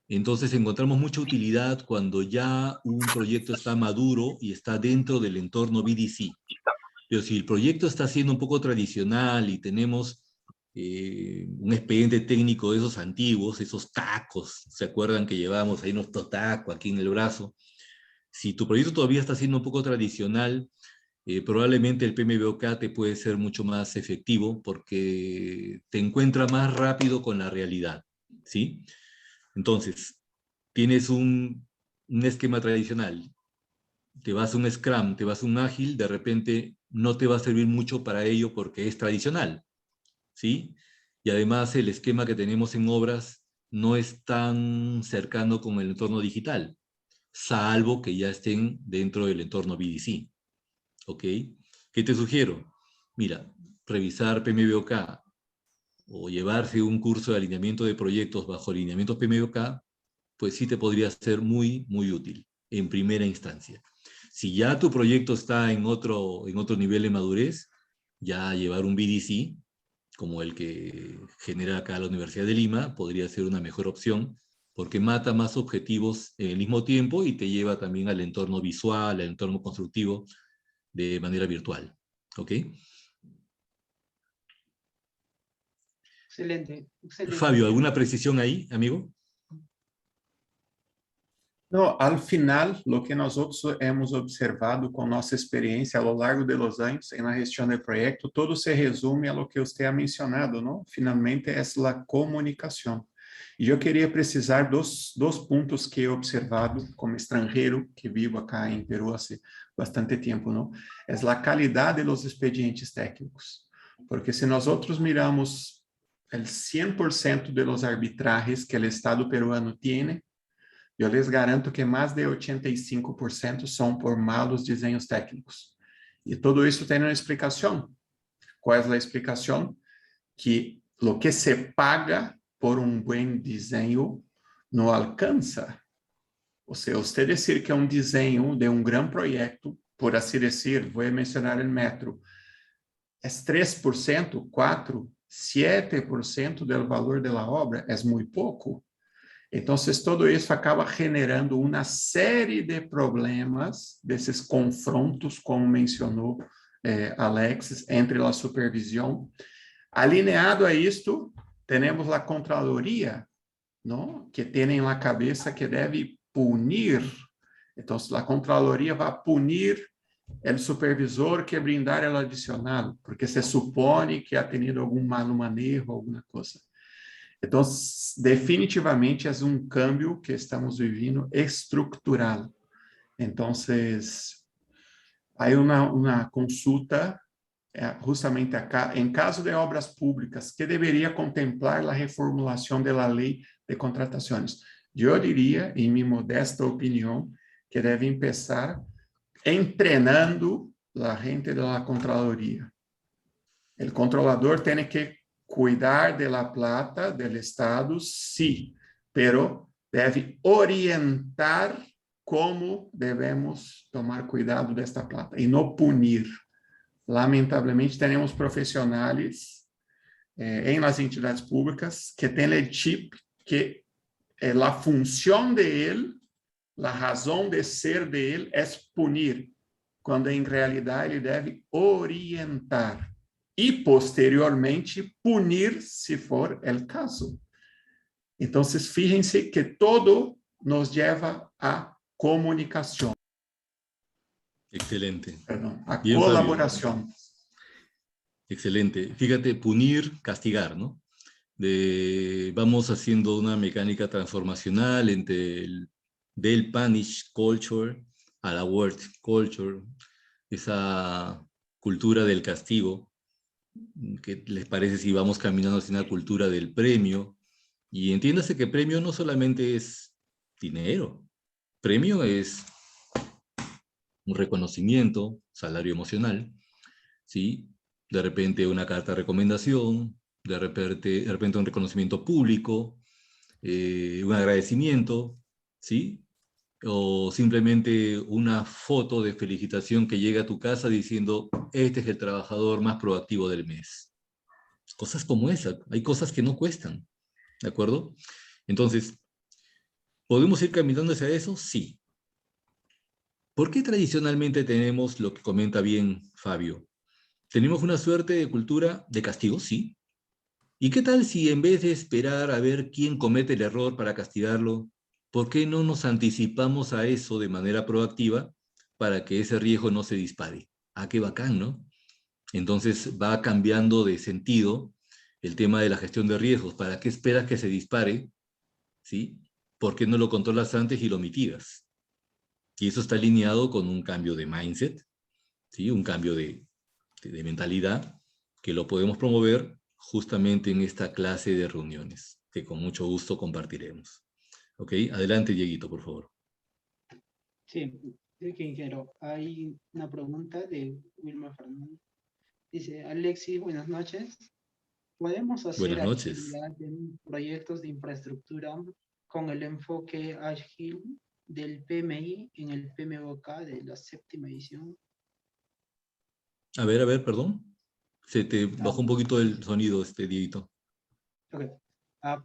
Entonces encontramos mucha utilidad cuando ya un proyecto está maduro y está dentro del entorno BDC. Pero si el proyecto está siendo un poco tradicional y tenemos un expediente técnico de esos antiguos, esos tacos, ¿se acuerdan que llevábamos ahí nuestro taco aquí en el brazo? Si tu proyecto todavía está siendo un poco tradicional, probablemente el PMBOK te puede ser mucho más efectivo porque te encuentra más rápido con la realidad, ¿sí? Entonces, tienes un esquema tradicional, te vas a un Scrum, te vas a un Ágil, de repente no te va a servir mucho para ello porque es tradicional, ¿sí? Y además el esquema que tenemos en obras no es tan cercano con el entorno digital, salvo que ya estén dentro del entorno BDC, ¿ok? ¿Qué te sugiero? Mira, revisar PMBOK o llevarse un curso de alineamiento de proyectos bajo alineamientos PMBOK, pues sí te podría ser muy, muy útil en primera instancia. Si ya tu proyecto está en otro nivel de madurez, ya llevar un BDC, como el que genera acá la Universidad de Lima, podría ser una mejor opción, porque mata más objetivos en el mismo tiempo y te lleva también al entorno visual, al entorno constructivo, de manera virtual. ¿Ok? Excelente, excelente. Fabio, ¿alguna precisión ahí, amigo? No, al final, lo que nosotros hemos observado con nuestra experiencia a lo largo de los años en la gestión del proyecto, todo se resume a lo que usted ha mencionado, ¿no? Finalmente es la comunicación. Y yo quería precisar dos puntos que he observado como extranjero, que vivo acá en Perú hace bastante tiempo, ¿no? Es la calidad de los expedientes técnicos. Porque si nosotros miramos el 100% de los arbitrajes que el Estado peruano tiene, eu lhes garanto que mais de 85% são por malos desenhos técnicos. E tudo isso tem uma explicação. Qual é a explicação? Que o que se paga por um bom desenho não alcança. Ou seja, você dizer que é um desenho de um grande projeto, por assim dizer, vou mencionar o metro, é 3%, 4%, 7% do valor da obra, é muito pouco. Então, todo isso acaba generando uma série de problemas, desses confrontos, como mencionou Alexis, entre a supervisão. Alineado a isto, temos a Contraloria, não? Que tem na cabeça que deve punir. Então, a Contraloria vai punir o supervisor que brindar o adicional, porque se supõe que ha tenido algum mau manejo, alguma coisa. Então, definitivamente é um câmbio que estamos vivendo estrutural. Então, há uma consulta, justamente acá, em caso de obras públicas, que deveria contemplar a reformulação da lei de contratações. Eu diria, em minha modesta opinião, que deve começar treinando a gente da Contraloria. O controlador tem que cuidar de la plata del Estado, sí, pero debe orientar como devemos tomar cuidado desta plata e não punir. Lamentavelmente, temos profissionais em las entidades públicas que têm o chip que a função de ele, a razão de ser de ele é punir, quando em realidade ele deve orientar. E, posteriormente, punir, se for o caso. Então, fíjense que todo nos leva a comunicação. Excelente. Perdão, a Bien, colaboração. Fabio. Excelente. Fíjate, punir, castigar, ¿no? Vamos haciendo una mecánica transformacional del punish culture a la word culture, esa cultura del castigo. ¿Qué les parece si vamos caminando hacia una cultura del premio? Y entiéndase que premio no solamente es dinero. Premio es un reconocimiento, salario emocional, ¿sí? De repente una carta de recomendación, de repente un reconocimiento público, un agradecimiento, ¿sí? O simplemente una foto de felicitación que llega a tu casa diciendo, este es el trabajador más proactivo del mes. Cosas como esa, hay cosas que no cuestan, ¿de acuerdo? Entonces, ¿podemos ir caminando hacia eso? Sí. ¿Por qué tradicionalmente tenemos lo que comenta bien Fabio? ¿Tenemos una suerte de cultura de castigo? Sí. ¿Y qué tal si en vez de esperar a ver quién comete el error para castigarlo, ¿por qué no nos anticipamos a eso de manera proactiva para que ese riesgo no se dispare? Ah, qué bacán, ¿no? Entonces va cambiando de sentido el tema de la gestión de riesgos. ¿Para qué esperas que se dispare? ¿Sí? ¿Por qué no lo controlas antes y lo mitigas? Y eso está alineado con un cambio de mindset, ¿sí? Un cambio de mentalidad que lo podemos promover justamente en esta clase de reuniones, que con mucho gusto compartiremos. ¿Ok? Adelante, Dieguito, por favor. Sí, ingeniero, hay una pregunta de Wilma Fernández. Dice, Alexis, buenas noches. ¿Podemos hacer Buenas noches. agilidad en proyectos de infraestructura con el enfoque ágil del PMI en el PMBOK de la 7ª edición? A ver, perdón. Se te bajó un poquito el sonido, Dieguito. Okay.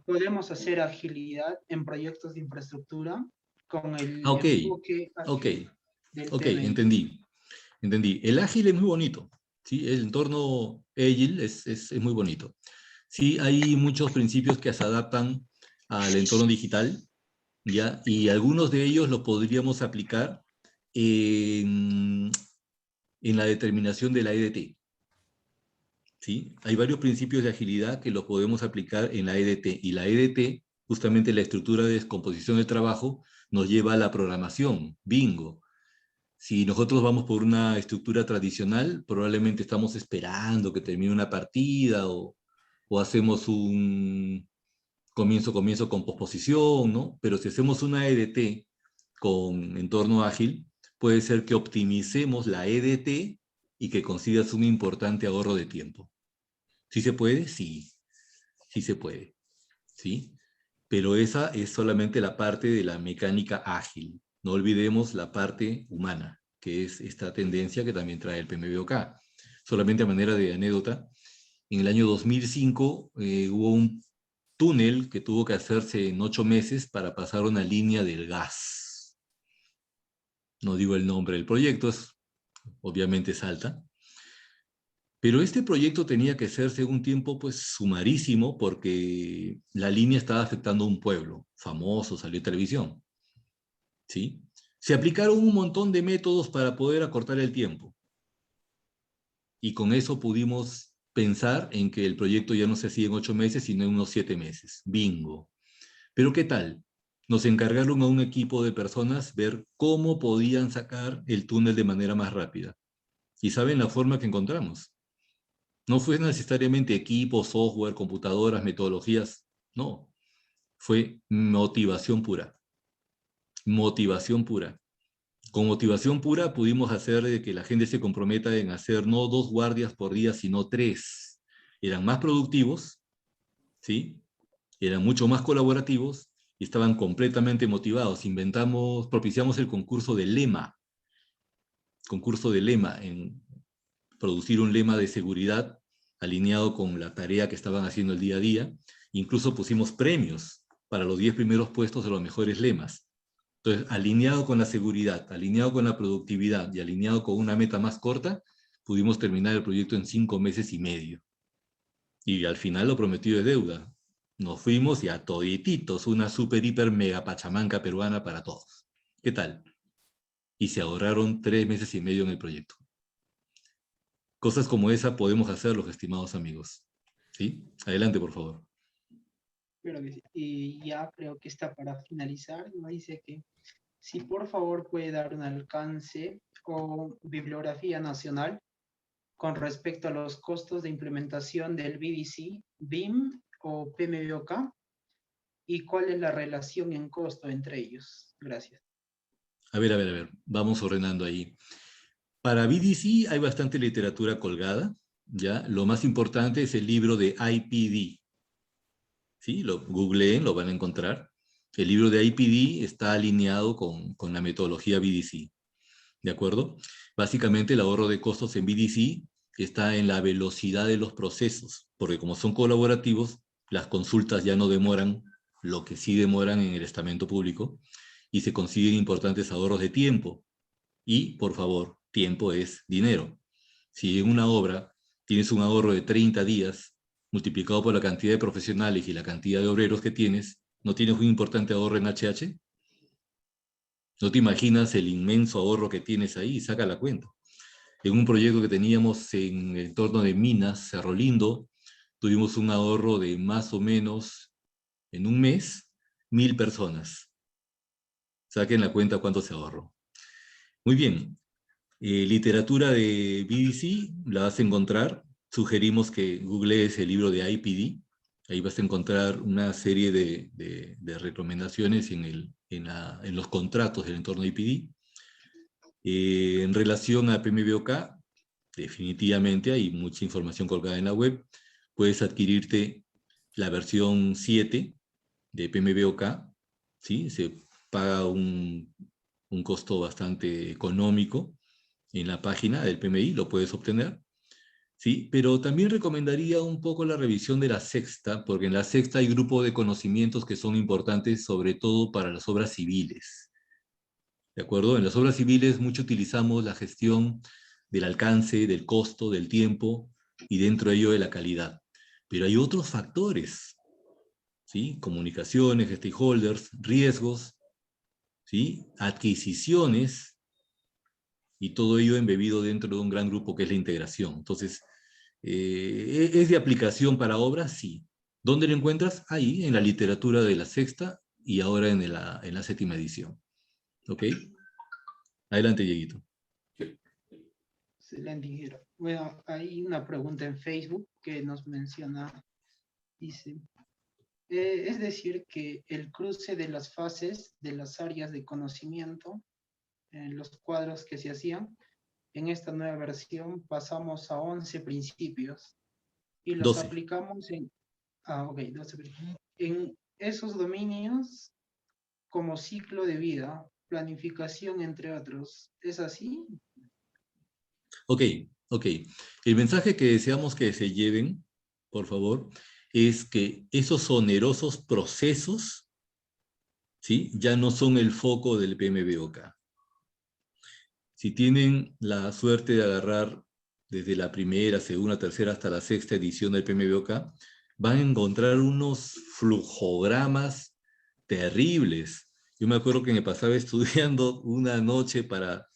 ¿Podemos hacer agilidad en proyectos de infraestructura con el Ok, enfoque ok, ágil del ok, PMI? entendí. El ágil es muy bonito, ¿sí? El entorno ágil es muy bonito. Sí, hay muchos principios que se adaptan al entorno digital, ¿ya? Y algunos de ellos los podríamos aplicar en la determinación de la EDT, ¿sí? Hay varios principios de agilidad que los podemos aplicar en la EDT, y la EDT, justamente la estructura de descomposición del trabajo, nos lleva a la programación, bingo. Si nosotros vamos por una estructura tradicional, probablemente estamos esperando que termine una partida o hacemos un comienzo con posposición, ¿no? Pero si hacemos una EDT con entorno ágil, puede ser que optimicemos la EDT y que consigas un importante ahorro de tiempo. ¿Sí se puede? Sí, sí se puede, ¿sí? Pero esa es solamente la parte de la mecánica ágil. No olvidemos la parte humana, que es esta tendencia que también trae el PMBOK. Solamente a manera de anécdota, en el año 2005 hubo un túnel que tuvo que hacerse en 8 meses para pasar una línea del gas. No digo el nombre del proyecto, obviamente Salta. Pero este proyecto tenía que hacerse un tiempo pues sumarísimo porque la línea estaba afectando a un pueblo famoso, salió en televisión, ¿sí? Se aplicaron un montón de métodos para poder acortar el tiempo. Y con eso pudimos pensar en que el proyecto ya no se hacía en 8 meses, sino en unos 7 meses. Bingo. Pero ¿qué tal? Nos encargaron a un equipo de personas ver cómo podían sacar el túnel de manera más rápida. ¿Y saben la forma que encontramos? No fue necesariamente equipo, software, computadoras, metodologías. No. Fue motivación pura. Motivación pura. Con motivación pura pudimos hacer de que la gente se comprometa en hacer no 2 guardias por día, sino 3. Eran más productivos, ¿sí? Eran mucho más colaborativos y estaban completamente motivados. Propiciamos el concurso de lema. Concurso de lema, en producir un lema de seguridad alineado con la tarea que estaban haciendo el día a día. Incluso pusimos premios para los 10 primeros puestos de los mejores lemas. Entonces, alineado con la seguridad, alineado con la productividad y alineado con una meta más corta, pudimos terminar el proyecto en 5 meses y medio. Y al final lo prometido es deuda. Nos fuimos y a todititos, una super, hiper, mega pachamanca peruana para todos. ¿Qué tal? Y se ahorraron 3 meses y medio en el proyecto. Cosas como esa podemos hacerlos, estimados amigos. ¿Sí? Adelante, por favor. Creo que sí. Y ya creo que está para finalizar. ¿No? Dice que si por favor puede dar un alcance o bibliografía nacional con respecto a los costos de implementación del BDC, BIM o PMBOK y cuál es la relación en costo entre ellos. Gracias. A ver. Vamos ordenando ahí. Para BDC hay bastante literatura colgada, ¿ya? Lo más importante es el libro de IPD. ¿Sí? Lo googleen, lo van a encontrar. El libro de IPD está alineado con la metodología BDC. ¿De acuerdo? Básicamente el ahorro de costos en BDC está en la velocidad de los procesos, porque como son colaborativos, las consultas ya no demoran lo que sí demoran en el estamento público y se consiguen importantes ahorros de tiempo. Y, por favor, tiempo es dinero. Si en una obra tienes un ahorro de 30 días, multiplicado por la cantidad de profesionales y la cantidad de obreros que tienes, ¿no tienes un importante ahorro en HH? ¿No te imaginas el inmenso ahorro que tienes ahí? Saca la cuenta. en un proyecto que teníamos en el entorno de Minas, Cerro Lindo, tuvimos un ahorro de más o menos, en un mes, 1000 personas. Saquen la cuenta cuánto se ahorró. Muy bien. Literatura de BDC la vas a encontrar. Sugerimos que googlees el libro de IPD. Ahí vas a encontrar una serie de recomendaciones en los contratos del entorno IPD. En relación a PMBOK, definitivamente hay mucha información colgada en la web. Puedes adquirirte la versión 7 de PMBOK, ¿sí? Se paga un costo bastante económico en la página del PMI, lo puedes obtener, ¿sí? Pero también recomendaría un poco la revisión de la sexta, porque en la sexta hay grupos de conocimientos que son importantes, sobre todo para las obras civiles. ¿De acuerdo? En las obras civiles mucho utilizamos la gestión del alcance, del costo, del tiempo y dentro de ello de la calidad. Pero hay otros factores, ¿sí? Comunicaciones, stakeholders, riesgos, ¿sí? Adquisiciones, y todo ello embebido dentro de un gran grupo que es la integración. Entonces, ¿es de aplicación para obras? Sí. ¿Dónde lo encuentras? Ahí, en la literatura de la sexta y ahora en la séptima edición. ¿Ok? Adelante, Dieguito. Excelente, ingeniero. Bueno, hay una pregunta en Facebook que nos menciona, dice, es decir, que el cruce de las fases de las áreas de conocimiento, en los cuadros que se hacían, en esta nueva versión pasamos a 11 principios y los 12. aplicamos en, ok, 12 principios. En esos dominios como ciclo de vida, planificación, entre otros. ¿Es así? Ok, ok. El mensaje que deseamos que se lleven, por favor, es que esos onerosos procesos, ¿sí? Ya no son el foco del PMBOK. Si tienen la suerte de agarrar desde la primera, segunda, tercera hasta la sexta edición del PMBOK, van a encontrar unos flujogramas terribles. Yo me acuerdo que me pasaba estudiando una noche para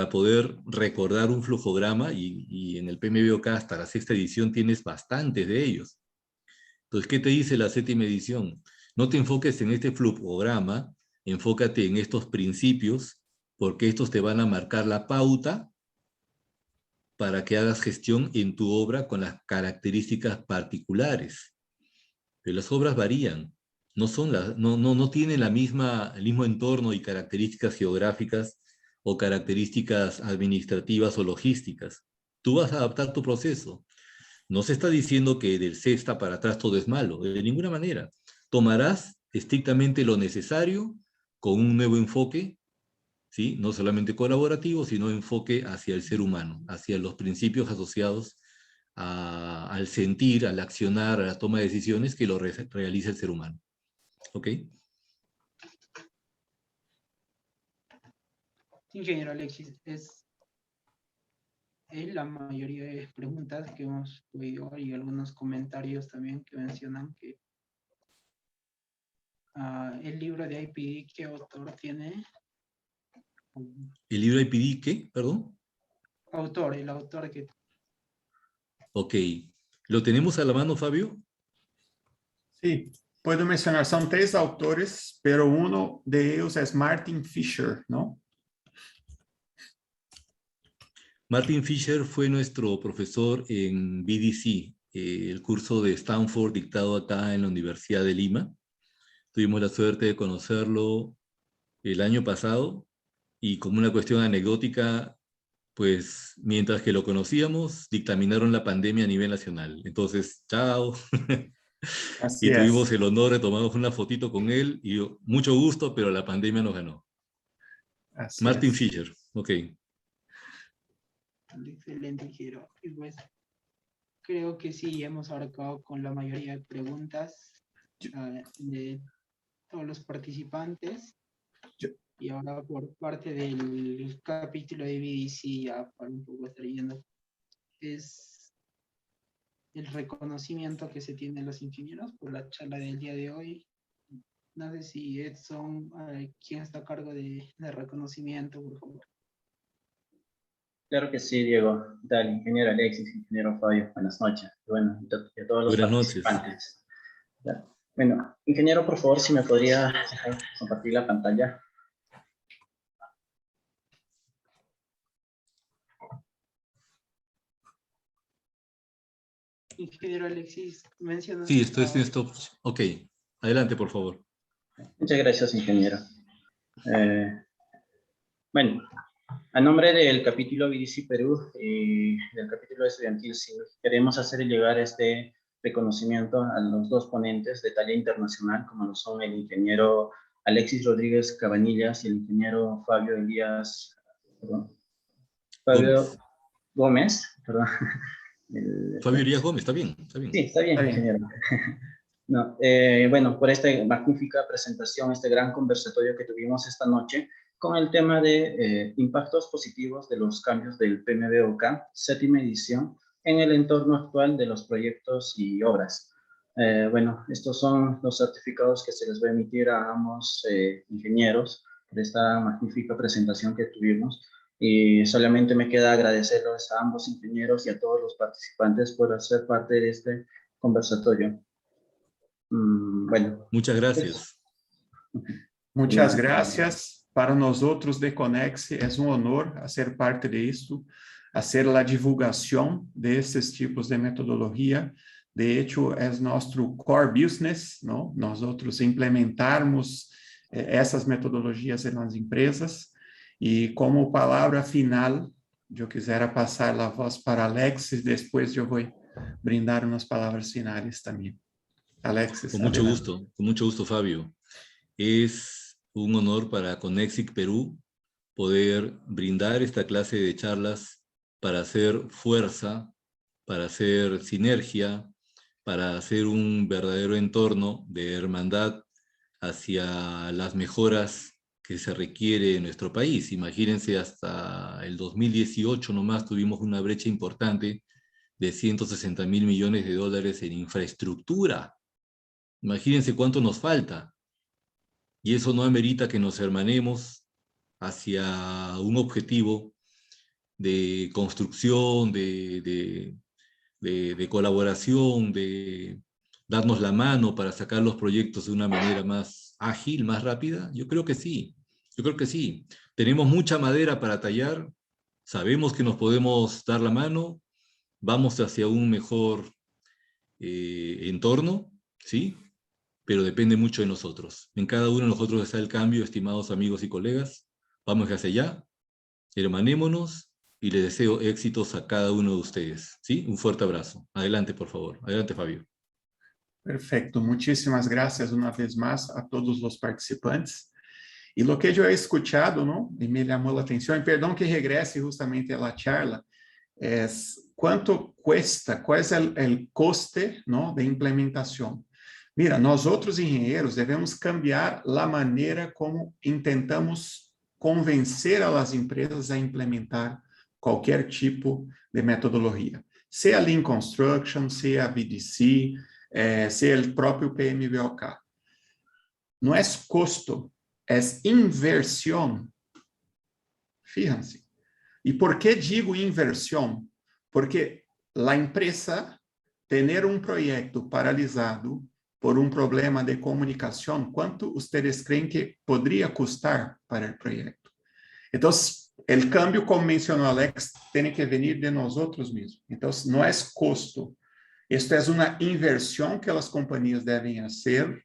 poder recordar un flujograma y en el PMBOK hasta la sexta edición tienes bastantes de ellos. Entonces, ¿qué te dice la séptima edición? No te enfoques en este flujograma, enfócate en estos principios, porque estos te van a marcar la pauta para que hagas gestión en tu obra con las características particulares. Pero las obras varían, no tienen el mismo entorno y características geográficas o características administrativas o logísticas. Tú vas a adaptar tu proceso. No se está diciendo que del sexta para atrás todo es malo, de ninguna manera. Tomarás estrictamente lo necesario con un nuevo enfoque, ¿sí? No solamente colaborativo, sino enfoque hacia el ser humano, hacia los principios asociados al sentir, al accionar, a la toma de decisiones que lo realiza el ser humano. ¿Ok? Ingeniero Alexis, es la mayoría de preguntas que hemos podido y algunos comentarios también que mencionan que el libro de IPD, ¿qué autor tiene? ¿El libro IPD qué? Perdón. El autor que... Ok. ¿Lo tenemos a la mano, Fabio? Sí, puedo mencionar, son 3 autores, pero uno de ellos es Martin Fisher, ¿no? Martin Fisher fue nuestro profesor en BDC, el curso de Stanford dictado acá en la Universidad de Lima. Tuvimos la suerte de conocerlo el año pasado y como una cuestión anecdótica, pues mientras que lo conocíamos, dictaminaron la pandemia a nivel nacional. Entonces, chao. Así Y tuvimos es. el honor de tomarnos una fotito con él y mucho gusto, pero la pandemia nos ganó. Así Martin es. Fisher, ok. Excelente, ingeniero. Y pues creo que sí, hemos abarcado con la mayoría de preguntas de todos los participantes. Yo- Y ahora por parte del capítulo de BDC, ya para un poco estar yendo, es el reconocimiento que se tiene los ingenieros por la charla del día de hoy. No sé si Edson, ¿quién está a cargo de reconocimiento, por favor? Claro que sí, Diego. ¿Qué tal? Ingeniero Alexis, ingeniero Fabio, buenas noches. Y bueno, y a todos los Buenas noches. participantes. Ya. Bueno, ingeniero, por favor, si me podría dejar compartir la pantalla. Ingeniero Alexis, mencionas. Sí, esto es esto. Ok, adelante, por favor. Muchas gracias, ingeniero. Bueno, a nombre del capítulo BDC Perú y del capítulo estudiantil CIV, queremos hacer llegar este reconocimiento a los dos ponentes de talla internacional, como lo son el ingeniero Alexis Rodríguez Cabanillas y el ingeniero Fabio Elías, perdón, Fabio Gómez, perdón. Fabio Elías Gómez, está bien, está bien. Sí, está bien, ingeniero. No, bueno, por esta magnífica presentación, este gran conversatorio que tuvimos esta noche con el tema de impactos positivos de los cambios del PMBOK, séptima edición, en el entorno actual de los proyectos y obras. Bueno, estos son los certificados que se les va a emitir a ambos ingenieros por esta magnífica presentación que tuvimos. Y solamente me queda agradecerles a ambos ingenieros y a todos los participantes por hacer parte de este conversatorio. Bueno. Muchas gracias. Muchas gracias. Para nosotros de Conexe es un honor hacer parte de esto, hacer la divulgación de estos tipos de metodología. De hecho, es nuestro core business, ¿no? Nosotros implementarmos essas metodologias en las empresas. E como palavra final, eu quisera passar a voz para Alexis, depois eu vou brindar umas palavras finais também. Alexis, Con mucho gusto, Fabio. Es un honor para Conexic Perú poder brindar esta clase de charlas para hacer fuerza, para hacer sinergia, para hacer un verdadero entorno de hermandad hacia las mejoras que se requiere en nuestro país. Imagínense, hasta el 2018 nomás tuvimos una brecha importante de 160.000 millones de dólares en infraestructura. Imagínense cuánto nos falta. Y eso no amerita que nos hermanemos hacia un objetivo de construcción, de colaboración, de darnos la mano para sacar los proyectos de una manera más ágil, más rápida. Yo creo que sí, yo creo que sí. Tenemos mucha madera para tallar, sabemos que nos podemos dar la mano, vamos hacia un mejor entorno, ¿sí? Pero depende mucho de nosotros. En cada uno de nosotros está el cambio, estimados amigos y colegas. Vamos hacia allá, hermanémonos y les deseo éxitos a cada uno de ustedes, ¿sí? Un fuerte abrazo. Adelante, por favor. Adelante, Fabio. Perfecto. Muchísimas gracias una vez más a todos los participantes. E lo que eu he escuchado, ¿no? E me llamó la atención, y perdón que regrese justamente a la charla, es cuánto cuesta, cuál es el coste, ¿no? De implementación. Mira, nós outros engenheiros devemos cambiar a maneira como tentamos convencer as empresas a implementar qualquer tipo de metodologia. Seja Lean Construction, seja a BDC, seja o próprio PMBOK. Não é custo, é inversión. Fíjense. E por que digo inversión? Porque a empresa ter um projeto paralisado por um problema de comunicação, quanto vocês creem que poderia custar para o projeto? Então, o câmbio, como mencionou Alex, tem que vir de nós outros mesmos. Então, não é custo. Isto é uma inversão que as companhias devem fazer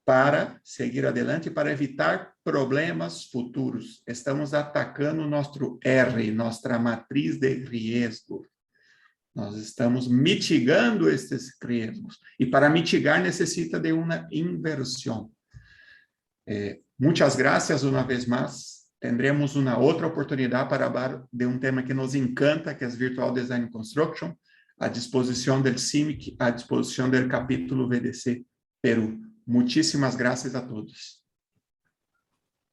para seguir adelante, para evitar problemas futuros. Estamos atacando nosso R, nossa matriz de risco. Nós estamos mitigando esses riscos. E para mitigar necessita de uma inversão. Muitas graças uma vez mais. Tendremos uma outra oportunidade para falar de um tema que nos encanta, que é Virtual Design Construction, à disposição do CIMIC, à disposição do capítulo VDC Perú. Muchísimas gracias a todos.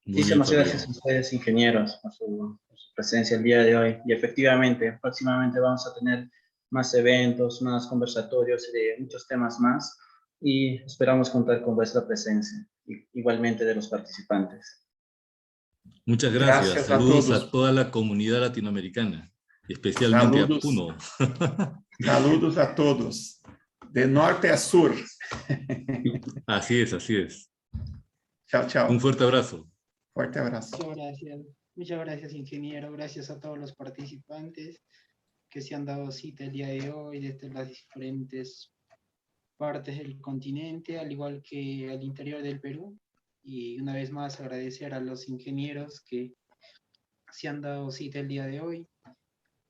Muchísimas gracias a ustedes, ingenieros, por su presencia el día de hoy. Y efectivamente, próximamente vamos a tener más eventos, más conversatorios de muchos temas más. Y esperamos contar con vuestra presencia, igualmente de los participantes. Muchas gracias. Gracias a Saludos todos. a toda la comunidad latinoamericana, especialmente Saludos. a Puno. Saludos a todos, de norte a sur. Así es, así es. Chao, chao. Un fuerte abrazo. Fuerte abrazo. Muchas gracias. Muchas gracias, ingeniero. Gracias a todos los participantes que se han dado cita el día de hoy desde las diferentes partes del continente, al igual que al interior del Perú. Y una vez más agradecer a los ingenieros que se han dado cita el día de hoy,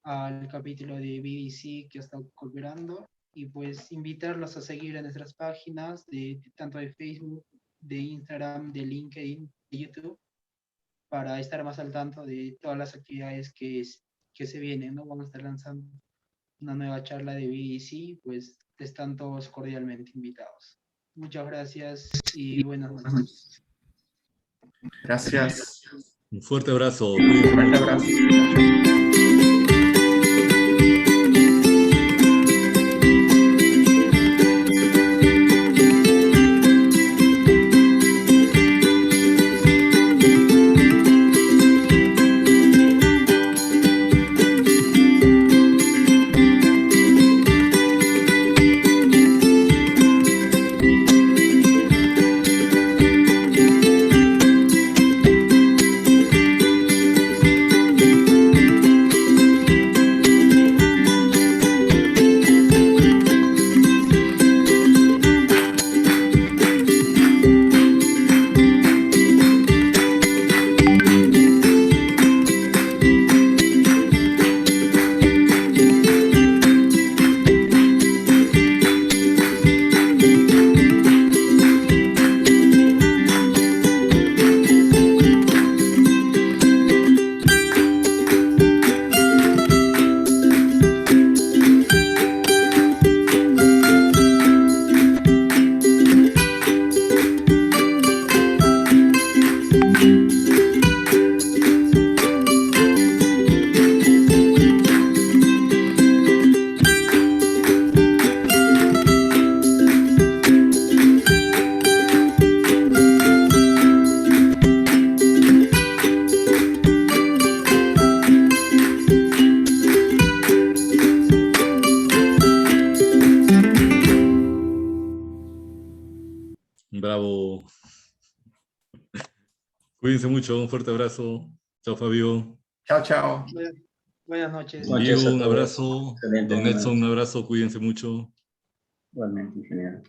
al capítulo de BBC que está cooperando, y pues invitarlos a seguir en nuestras páginas, tanto de Facebook, de Instagram, de LinkedIn, de YouTube, para estar más al tanto de todas las actividades que se vienen, ¿no? Vamos a estar lanzando una nueva charla de BBC, pues están todos cordialmente invitados. Muchas gracias y buenas noches. Gracias. Un fuerte abrazo. Cuídense Fuerte mucho. abrazo. Bravo. Cuídense mucho. Un fuerte abrazo. Chao, Fabio. Chao, chao. Buenas noches. Noches Diego, a un todos. abrazo. Excelente. Don Edson, un abrazo. Cuídense mucho. Igualmente, ingeniero.